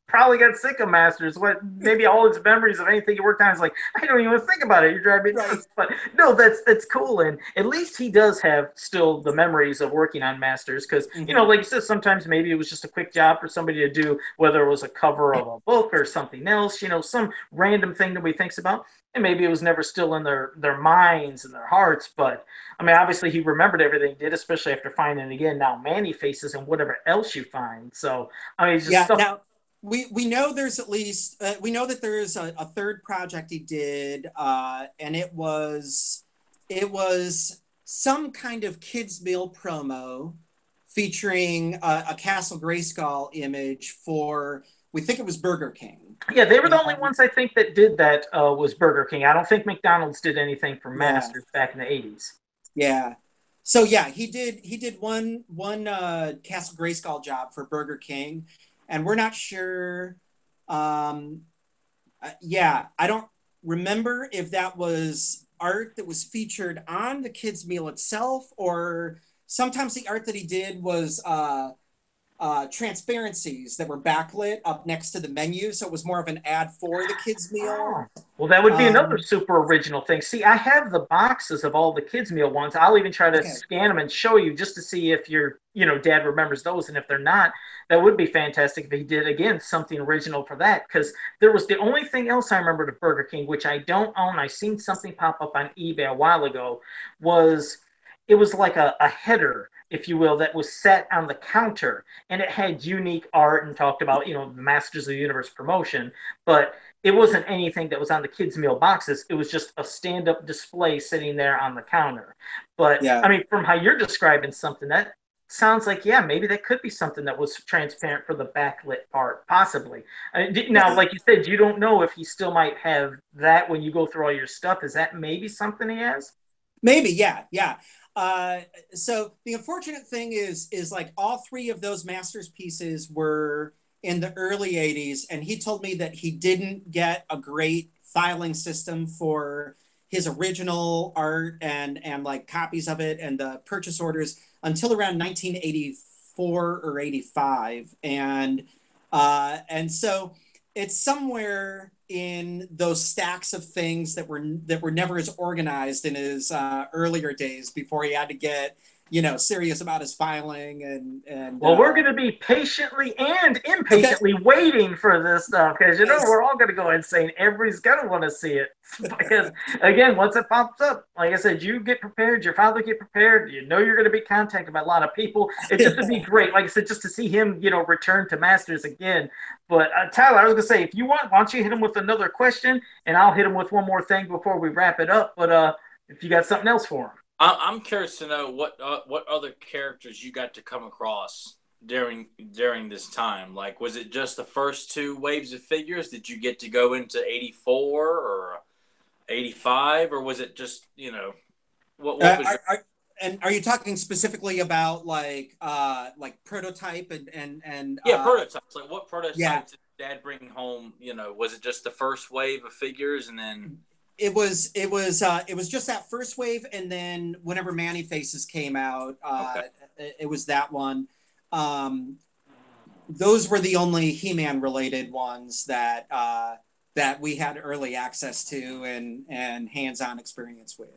B: probably got sick of Masters. Maybe all his memories of anything he worked on is like, I don't even think about it. You're driving me nuts. But no, that's cool. And at least he does have still the memories of working on Masters because, like you said, sometimes maybe it was just a quick job for somebody to do, whether it was a cover of a book or something else, some random thing that he thinks about. And maybe it was never still in their minds and their hearts. But, I mean, obviously he remembered everything he did, especially after finding it again now Manny faces and whatever else you find. So, I mean, it's just stuff.
C: Now, we know there's at least, we know that there is a third project he did, and it was some kind of kids meal promo featuring a Castle Grayskull image for, we think it was Burger King.
B: Yeah, they were the only ones I think that did that was Burger King. I don't think McDonald's did anything for Masters back in the 80s.
C: Yeah. So yeah, he did one Castle Grayskull job for Burger King, and we're not sure. Yeah, I don't remember if that was art that was featured on the kids' meal itself, or sometimes the art that he did was transparencies that were backlit up next to the menu, so it was more of an ad for the kids' meal.
B: Oh, well, that would be another super original thing. See, I have the boxes of all the kids' meal ones. I'll even try to scan them and show you just to see if your, dad remembers those. And if they're not, that would be fantastic if he did, again, something original for that. Because there was the only thing else I remember to Burger King, which I don't own. I seen something pop up on eBay a while ago, it was like a header, if you will, that was set on the counter, and it had unique art and talked about, the Masters of the Universe promotion, but it wasn't anything that was on the kids' meal boxes. It was just a stand-up display sitting there on the counter. But,
C: Yeah.
B: I mean, from how you're describing something, that sounds like, yeah, maybe that could be something that was transparent for the backlit part, possibly. Now, like you said, you don't know if he still might have that when you go through all your stuff. Is that maybe something he has?
C: Maybe, yeah. So the unfortunate thing is like all three of those Masters pieces were in the early 80s, and he told me that he didn't get a great filing system for his original art and like copies of it and the purchase orders until around 1984 or 85, and so it's somewhere in those stacks of things that were never as organized in his earlier days before he had to get serious about his filing and
B: well, we're going to be patiently and impatiently waiting for this stuff, because we're all going to go insane. Everybody's going to want to see it, because again, once it pops up, like I said, you get prepared, your father get prepared, you're going to be contacted by a lot of people. It just would be great, like I said, just to see him return to Masters again. But Tyler, I was going to say, if you want, why don't you hit him with another question, and I'll hit him with one more thing before we wrap it up. But if you got something else for him.
A: I'm curious to know what other characters you got to come across during this time. Like, was it just the first two waves of figures? Did you get to go into 84 or 85, or was it just what was
C: and are you talking specifically about like prototype and
A: prototypes? Like, what prototypes did Dad bring home? Was it just the first wave of figures, and then
C: it was just that first wave, and then whenever Manny Faces came out, it was that one. Those were the only He-Man related ones that we had early access to and hands-on experience with.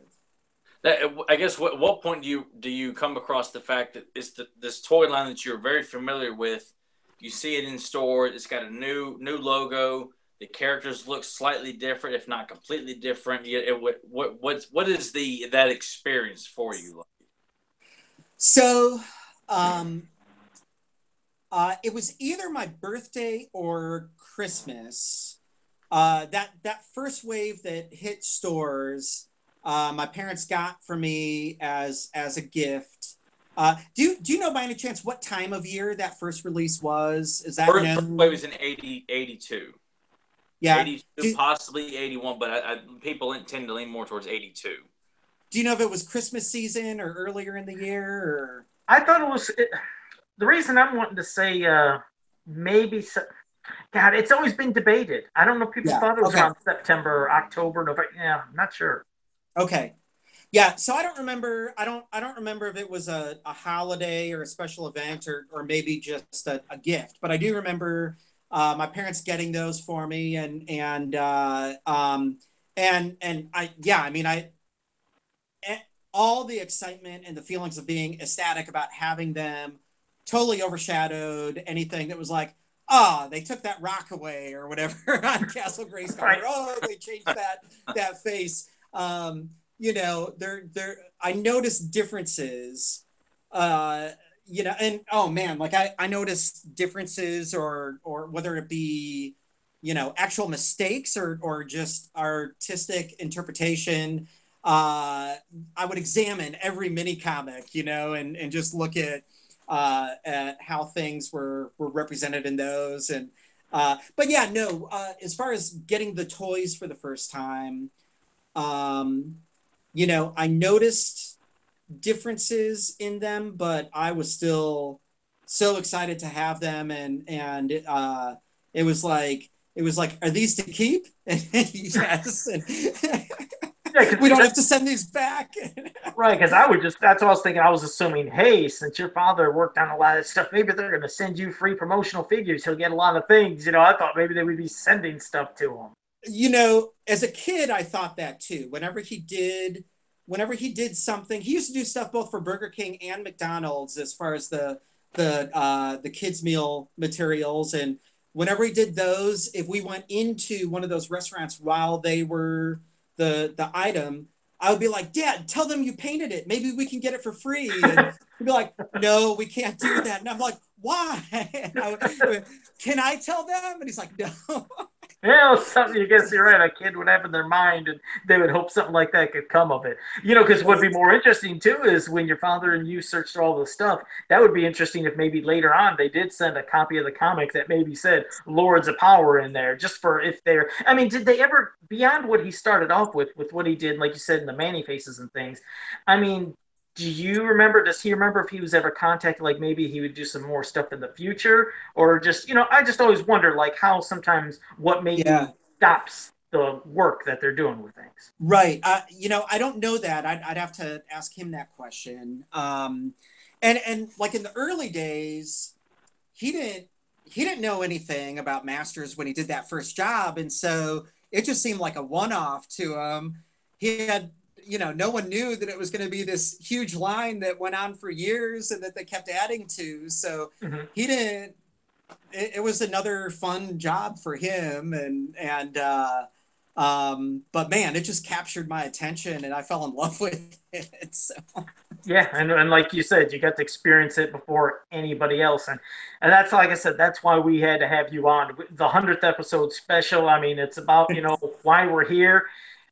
A: I guess what point do you come across the fact that it's this toy line that you're very familiar with? You see it in store. It's got a new logo. The characters look slightly different, if not completely different. What is that experience for you like?
C: So, it was either my birthday or Christmas. That first wave that hit stores, my parents got for me as a gift. Do you know by any chance what time of year that first release was? Is that
A: first wave was in 82.
C: Yeah,
A: 82, possibly 81, but people tend to lean more towards 82.
C: Do you know if it was Christmas season or earlier in the year? Or
B: I thought it was. The reason I'm wanting to say maybe. God, it's always been debated. I don't know. People thought it was around September, October, November. Yeah, I'm not sure.
C: Okay. Yeah, so I don't remember. I don't remember if it was a holiday or a special event or maybe just a gift. But I do remember my parents getting those for me, and all the excitement and the feelings of being ecstatic about having them totally overshadowed anything that was like, they took that rock away or whatever on Castle Grayskull. Right. Or, they changed that face. I noticed differences, and oh man, like I noticed differences or whether it be, actual mistakes or just artistic interpretation. I would examine every mini comic, and just look at how things were represented in those. And but yeah, no, as far as getting the toys for the first time, you know, I noticed differences in them, but I was still so excited to have them. And it was like, are these to keep? Yes. And
B: Yeah,
C: we don't have to send these back.
B: right, because that's what I was thinking. I was assuming, hey, since your father worked on a lot of stuff, maybe they're going to send you free promotional figures. He'll get a lot of things. You know, I thought maybe they would be sending stuff to him.
C: You know, as a kid, I thought that too. Whenever he did something, he used to do stuff both for Burger King and McDonald's as far as the kids meal materials. And whenever he did those, if we went into one of those restaurants while they were the item, I would be like, Dad, tell them you painted it. Maybe we can get it for free. And he'd be like, no, we can't do that. And I'm like, why? Can I tell them? And he's like, no.
B: Yeah, it's something, you guess you're right. A kid would have in their mind, and they would hope something like that could come of it. You know, because what'd be more interesting too is when your father and you searched through all the stuff. That would be interesting if maybe later on they did send a copy of the comic that maybe said Lords of Power in there, just for if they're. I mean, did they ever beyond what he started off with what he did, like you said, in the Manny faces and things? I mean, do you remember? Does he remember if he was ever contacted? Like maybe he would do some more stuff in the future, or just I just always wonder like how sometimes what maybe
C: Yeah.
B: stops the work that they're doing with things.
C: Right. You know, I don't know that. I'd have to ask him that question. And like in the early days, he didn't know anything about Masters when he did that first job, and so it just seemed like a one-off to him. He had, no one knew that it was going to be this huge line that went on for years and that they kept adding to. So he didn't. It was another fun job for him, but man, it just captured my attention, and I fell in love with it. So.
B: Yeah, and like you said, you got to experience it before anybody else, and that's like I said, that's why we had to have you on the 100th episode special. I mean, it's about why we're here,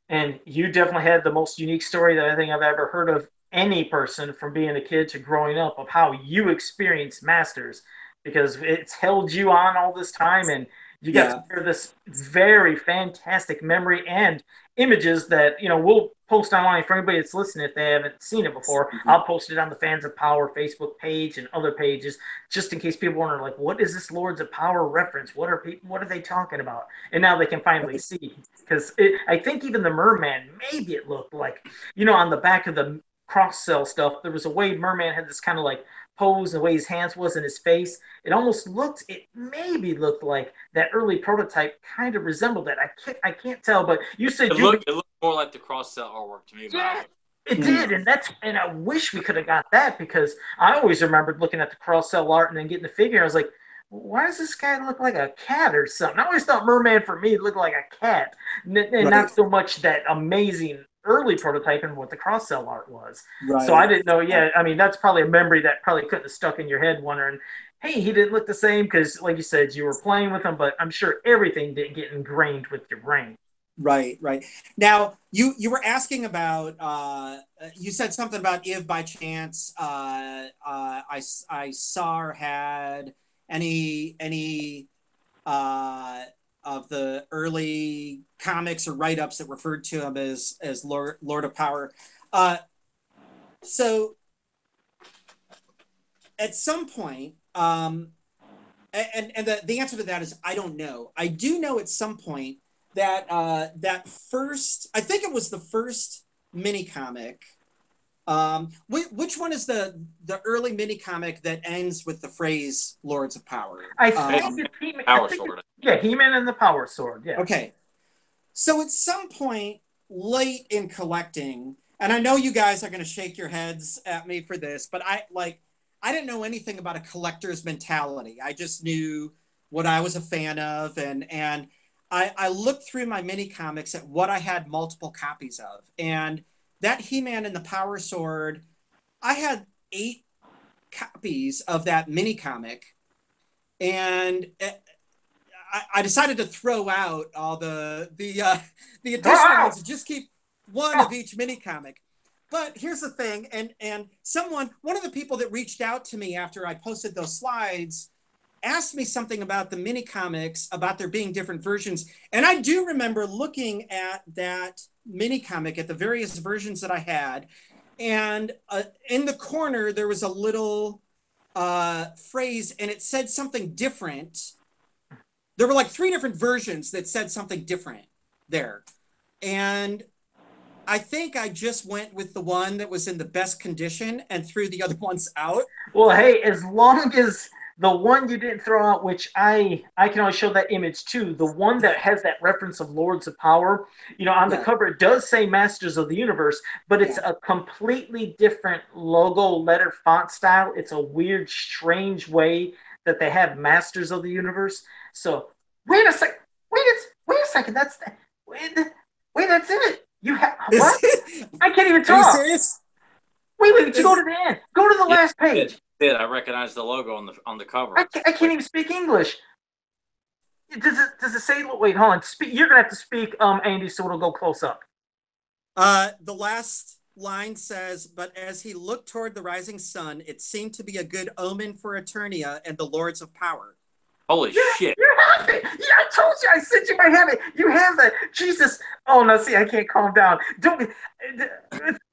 B: and you definitely had the most unique story that I think I've ever heard of any person from being a kid to growing up of how you experienced Masters, because it's held you on all this time, and you got to hear this very fantastic memory and images that we'll post online for anybody that's listening if they haven't seen it before. I'll post it on the Fans of Power Facebook page and other pages just in case people wonder like, what is this Lords of Power reference? What are they talking about? And now they can finally see, because I think even the Merman, maybe it looked like on the back of the cross cell stuff, there was a way Merman had this kind of like pose, the way his hands was in his face. It maybe looked like that early prototype kind of resembled that. I can't tell, but you said
A: it looked more like the cross cell artwork to me.
B: Yeah, it did, and I wish we could have got that, because I always remembered looking at the cross cell art and then getting the figure. I was like, why does this guy look like a cat or something? I always thought Merman for me looked like a cat, and not so much that amazing early prototyping what the cross cell art was. Right. So I didn't know. Yeah, I mean, that's probably a memory that probably couldn't have stuck in your head, wondering, hey, he didn't look the same, because like you said, you were playing with him, but I'm sure everything didn't get ingrained with your brain.
C: Right. Now you were asking about you said something about if by chance I saw or had any of the early comics or write-ups that referred to him as Lord of Power. So at some point, and the answer to that is I don't know. I do know at some point that first, I think it was the first mini comic. Which one is the early mini comic that ends with the phrase "Lords of Power"?
B: I think it's He-Man. Power Sword. Yeah, He-Man and the Power Sword. Yeah.
C: Okay. So at some point late in collecting, and I know you guys are going to shake your heads at me for this, but I didn't know anything about a collector's mentality. I just knew what I was a fan of, and I looked through my mini comics at what I had multiple copies of, and that He-Man and the Power Sword, I had 8 copies of that mini comic, and I decided to throw out all the additional ones and just keep one of each mini comic. But here's the thing, and one of the people that reached out to me after I posted those slides asked me something about the mini comics, about there being different versions. And I do remember looking at that mini comic, at the various versions that I had. And in the corner, there was a little phrase, and it said something different. There were like 3 different versions that said something different there. And I think I just went with the one that was in the best condition and threw the other ones out.
B: Well, hey, as long as the one you didn't throw out, which I can always show that image too, the one that has that reference of Lords of Power, on the cover it does say Masters of the Universe, but it's a completely different logo letter font style. It's a weird, strange way that they have Masters of the Universe. So wait a second, wait a second. That's it. You have what? I can't even talk.
C: Are you serious?
B: Wait, you go to the end. Go to the last page.
A: I recognize the logo on the cover.
B: I can't even speak English. Does it say? Wait, hold on. You're gonna have to speak, Andy, so it'll go close up.
C: The last line says, "But as he looked toward the rising sun, it seemed to be a good omen for Eternia and the Lords of Power."
A: Holy shit!
B: You have it. Yeah, I told you. I said you might have it. You have that. Jesus. Oh no. See, I can't calm down. Don't.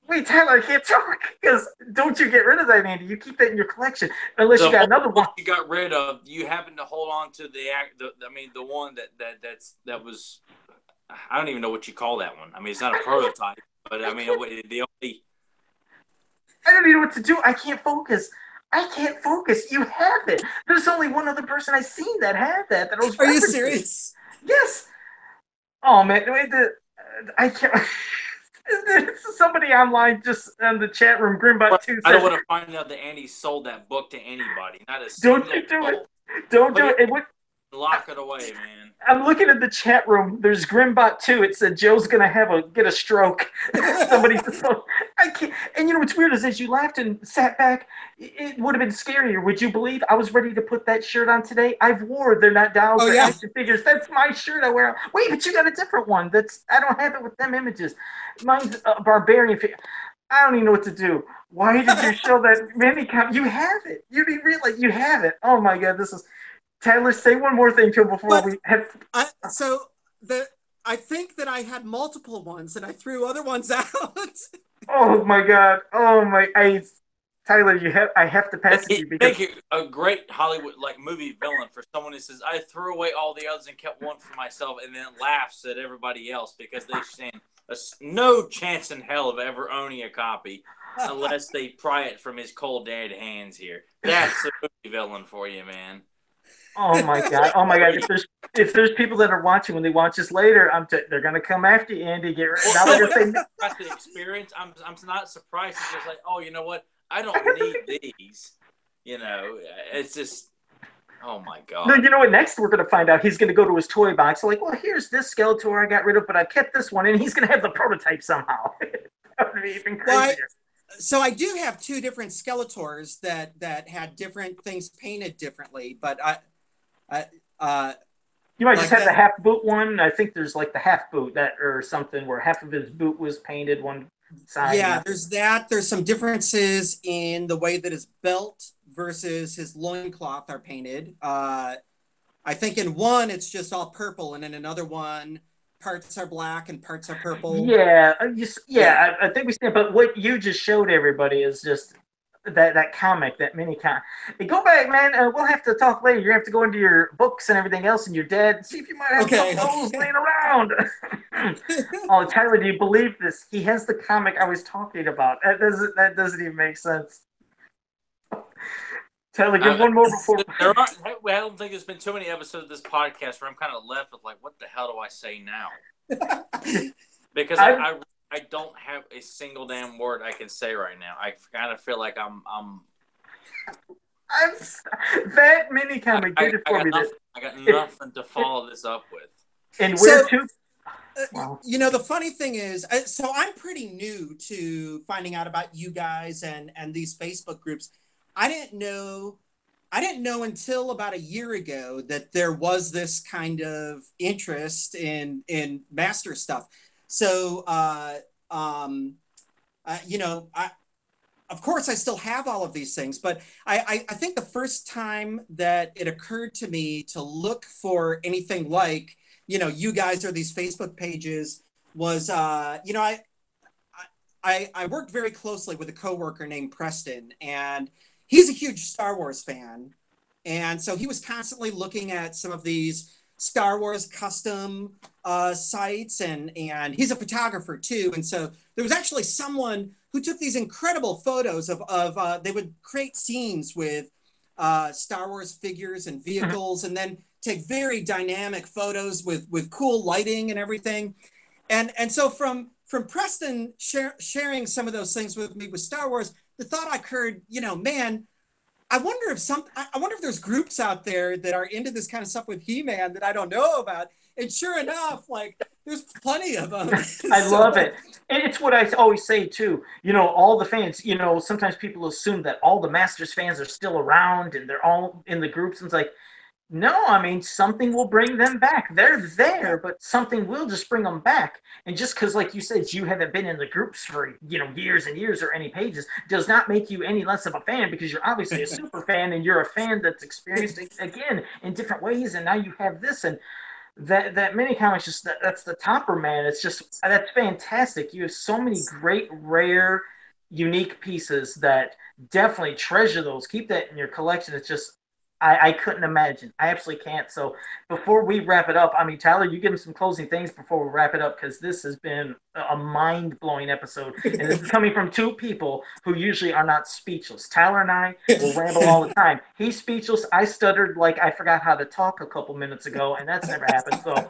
B: Wait, Tyler, I can't talk because don't you get rid of that, Andy. You keep that in your collection unless you got another one.
A: You got rid of. You happen to hold on to the one that was. I don't even know what you call that one. I mean, it's not a prototype, but I mean, the only.
B: I don't even know what to do. I can't focus. You have it. There's only one other person I've seen that had that. Was.
C: Are you serious?
B: Yes. Oh man, I can't. Somebody online just in the chat room, Grimbot 2 says,
A: I don't want to find out that Andy sold that book to anybody. Not a
B: don't you do it. Don't do it.
A: Lock it away, man.
B: I'm looking at the chat room. There's Grimbot 2. It said Joe's gonna get a stroke. Somebody said, I can't. And what's weird is as you laughed and sat back, it would have been scarier. Would you believe I was ready to put that shirt on today? I've wore They're Not Dolls or action figures. That's my shirt I wear. Wait, but you got a different one. I don't have it with them images. Mine's a barbarian figure. I don't even know what to do. Why did you show that mini comic? You have it. You didn't realize you have it. Oh my god, this is. Tyler, say one more thing to him before we have.
C: I think that I had multiple ones and I threw other ones out.
B: Oh my god! Oh my! Tyler, I have to pass it to you because
A: you a great Hollywood movie villain for someone who says I threw away all the others and kept one for myself, and then laughs at everybody else because they stand no chance in hell of ever owning a copy unless they pry it from his cold dead hands. Here, that's a movie villain for you, man.
B: Oh my god! If there's people that are watching when they watch this later, they're gonna come after you, Andy. Get ready. Now they're gonna say,
A: about the experience. I'm not surprised. It's just like, oh, you know what? I don't need these. It's just, oh my god.
B: No, you know what? Next we're gonna find out he's gonna go to his toy box. Like, well, here's this Skeletor I got rid of, but I kept this one, and he's gonna have the prototype somehow. That would be even crazier.
C: So I do have 2 different Skeletors that had different things painted differently, but
B: you might just have the half boot one. I think there's the half boot or something where half of his boot was painted one side.
C: Yeah, there's that. There's some differences in the way that his belt versus his loincloth are painted. I think in one it's just all purple, and in another one parts are black and parts are purple.
B: Yeah, I think we stand. But what you just showed everybody is just that comic, that mini comic. Hey, go back, man. We'll have to talk later. You have to go into your books and everything else and your dad and see if you might have some of those laying around. Oh, Tyler, do you believe this? He has the comic I was talking about. That doesn't even make sense. Tyler, give one more before.
A: I don't think there's been too many episodes of this podcast where I'm kind of left with what the hell do I say now? Because I don't have a single damn word I can say right now. I kind of feel like I'm
B: that mini comic did it for me.
A: I got nothing to follow this up with.
B: And where to?
C: Wow. The funny thing is, so I'm pretty new to finding out about you guys and these Facebook groups. I didn't know until about a year ago that there was this kind of interest in master stuff. So you know, of course, I still have all of these things, but I think the first time that it occurred to me to look for anything like, you know, you guys or these Facebook pages was, you know, I worked very closely with a coworker named Preston, and he's a huge Star Wars fan. And so he was constantly looking at some of these Star Wars custom sites, and he's a photographer too. And so there was actually someone who took these incredible photos of they would create scenes with Star Wars figures and vehicles, and then take very dynamic photos with cool lighting and everything. And so from Preston sharing some of those things with me with Star Wars, the thought occurred, you know, man, I wonder if there's groups out there that are into this kind of stuff with He-Man that I don't know about. And sure enough, like there's plenty of them.
B: I love it. And it's what I always say too. You know, all the fans, you know, sometimes people assume that all the Masters fans are still around and they're all in the groups. And it's like, no, I mean, something will bring them back. They're there, but something will just bring them back. And just because, like you said, you haven't been in the groups for, you know, years and years or any pages does not make you any less of a fan, because you're obviously a super fan and you're a fan that's experienced it again in different ways. And now you have this, and that mini comics, just that's the topper, man. It's just, that's fantastic. You have so many great, rare, unique pieces that definitely treasure those. Keep that in your collection. It's just, I couldn't imagine. I absolutely can't. So before we wrap it up, I mean, Tyler, you give them some closing things before we wrap it up, because this has been a mind-blowing episode. And this is coming from two people who usually are not speechless. Tyler and I will ramble all the time. He's speechless. I stuttered like I forgot how to talk a couple minutes ago, and that's never happened. So,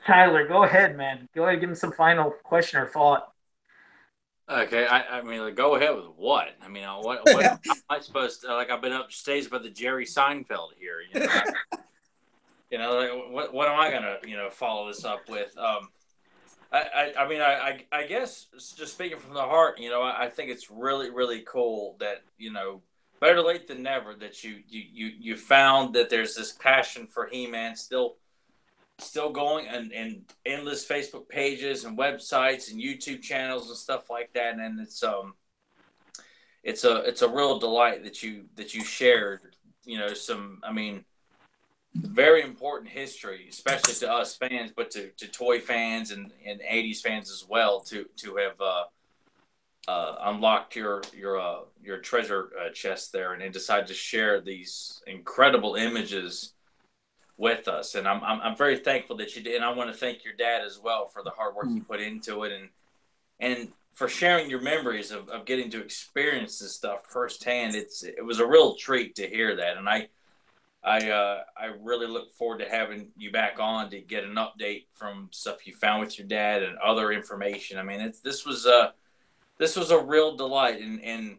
B: Tyler, go ahead, man. Go ahead and give him some final question or thought.
A: Okay, I mean, like, go ahead with what? I mean, what am I supposed to, like, I've been upstage by the Jerry Seinfeld here, you know? Like, what am I gonna, you know, follow this up with? I mean, I guess just speaking from the heart, you know, I think it's really, really cool that, you know, better late than never, that you found that there's this passion for He-Man still going, and endless Facebook pages and websites and YouTube channels and stuff like that. And it's a real delight that you shared, you know, some, I mean, very important history, especially to us fans, but to toy fans and 80s fans as well, to have unlocked your treasure chest there, and decide to share these incredible images with us. And I'm very thankful that you did. And I want to thank your dad as well for the hard work you put into it, and for sharing your memories of getting to experience this stuff firsthand. It was a real treat to hear that. And I really look forward to having you back on to get an update from stuff you found with your dad and other information. I mean, this was a real delight. And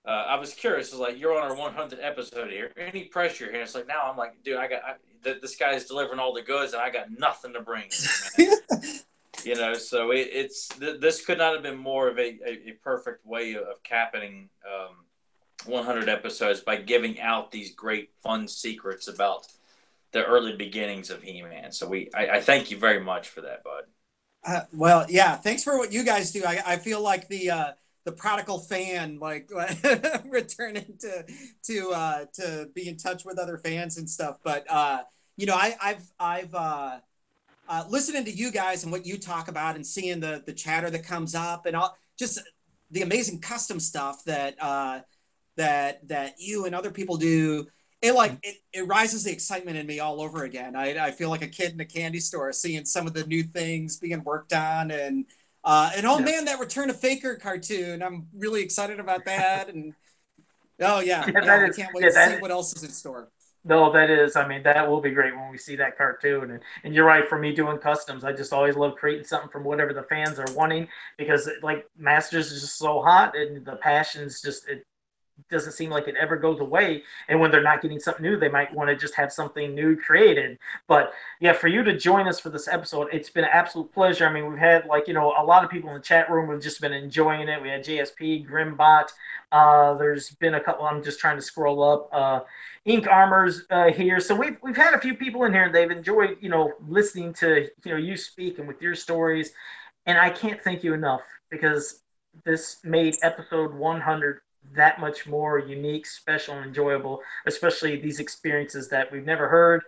A: I was curious. It's like, you're on our 100th episode here. Any pressure here? And it's like, now I'm like, dude, this guy's delivering all the goods, and I got nothing to bring. You know, so this could not have been more of a perfect way of capping 100 episodes by giving out these great fun secrets about the early beginnings of He-Man. So I thank you very much for that, bud.
C: Well, yeah, thanks for what you guys do. I feel like the prodigal fan, like returning to be in touch with other fans and stuff. But you know, I've listening to you guys and what you talk about, and seeing the chatter that comes up, and all, just the amazing custom stuff that that you and other people do. It rises the excitement in me all over again. I feel like a kid in a candy store seeing some of the new things being worked on, and man, that Return to Faker cartoon, I'm really excited about that. And I can't wait to see what else is in store.
B: No, that is, I mean, that will be great when we see that cartoon. And you're right, for me doing customs, I just always love creating something from whatever the fans are wanting, because like Masters is just so hot, and the passion's just, doesn't seem like it ever goes away. And when they're not getting something new, they might want to just have something new created. But yeah, for you to join us for this episode, it's been an absolute pleasure. I mean, we've had a lot of people in the chat room have just been enjoying it. We had JSP, Grimbot. There's been a couple. I'm just trying to scroll up. Ink Armor's here, so we've had a few people in here, and they've enjoyed listening to you speak and with your stories, and I can't thank you enough because this made episode 100 that much more unique, special, and enjoyable, especially these experiences that we've never heard,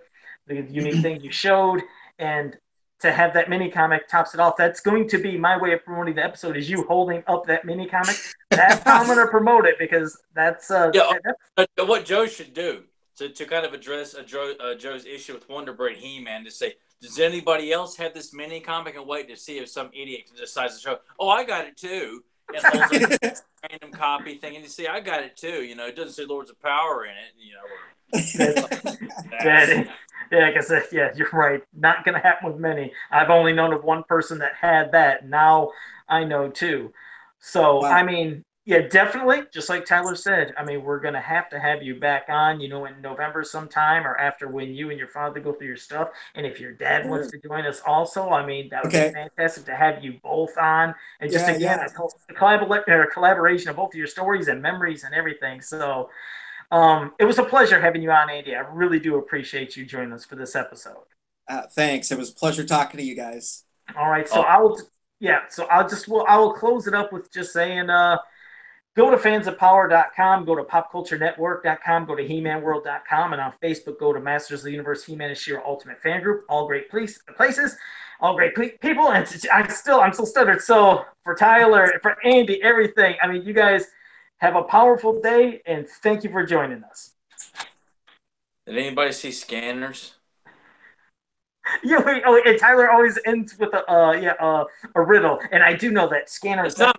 B: the unique things you showed, and to have that mini comic tops it off. That's going to be my way of promoting the episode, is you holding up that mini comic. That's how I'm going to promote it, because that's
A: what Joe should do to kind of address Joe's issue with Wonder Bread He-Man, to say, does anybody else have this mini comic, and wait to see if some idiot decides to show, oh, I got it too, and holds up a random copy thing, and you see, I got it too. It doesn't say Lords of Power in it.
B: Yeah, like I said, yeah, you're right. Not going to happen with many. I've only known of one person that had that. Now I know two. So, wow. I mean, yeah, definitely. Just like Tyler said, I mean, we're going to have you back on, in November sometime, or after, when you and your father go through your stuff. And if your dad wants to join us also, I mean, that would be fantastic to have you both on. And just a collaboration of both of your stories and memories and everything. So, it was a pleasure having you on, Andy. I really do appreciate you joining us for this episode.
C: Thanks. It was a pleasure talking to you guys.
B: All right. So I will close it up with just saying, go to fansofpower.com, go to popculturenetwork.com, go to hemanworld.com, and on Facebook, go to Masters of the Universe He-Man and She-Ra Ultimate Fan Group. All great places, all great people, and I'm still stuttered. So for Tyler, for Andy, everything, I mean, you guys have a powerful day, and thank you for joining us.
A: Did anybody see Scanners?
B: Yeah, and Tyler always ends with a riddle, and I do know that Scanners. A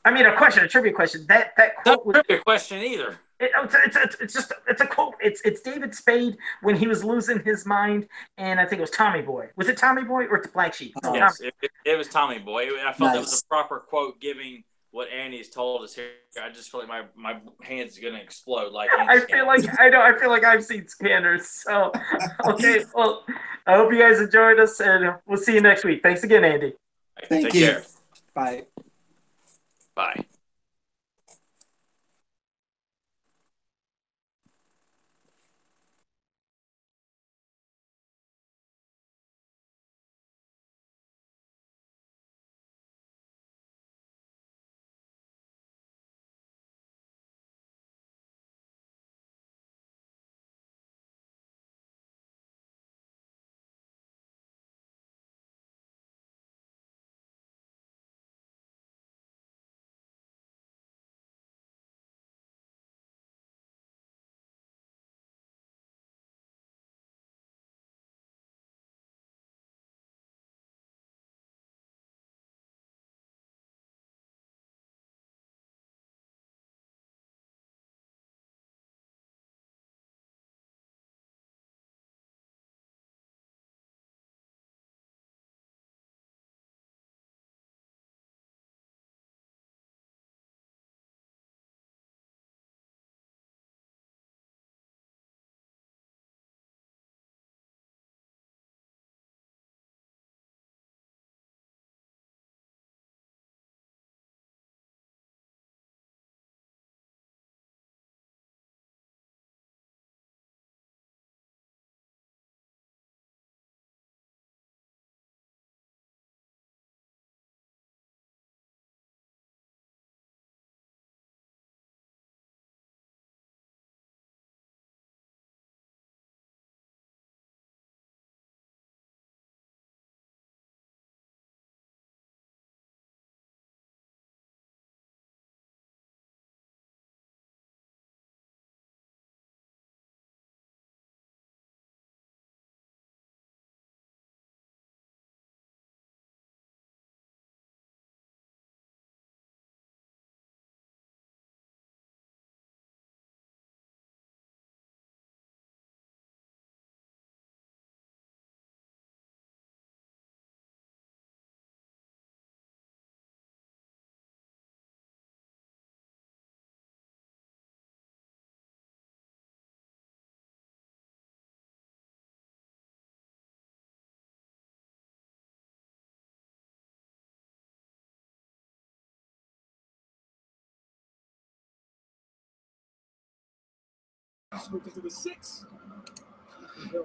B: trivia question. That quote
A: was not a trivia question either.
B: It's a quote. It's David Spade when he was losing his mind, and I think it was Tommy Boy. Was it Tommy Boy or it's Black Sheep?
A: No, yes, it was Tommy Boy. I felt that was a proper quote, giving what Andy's told us here. I just feel like my hand's gonna explode.
B: I feel like I've seen Scanners. So okay, well, I hope you guys enjoyed us, and we'll see you next week. Thanks again, Andy.
C: Take care. Bye.
A: Bye.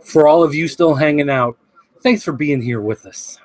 D: For all of you still hanging out, thanks for being here with us.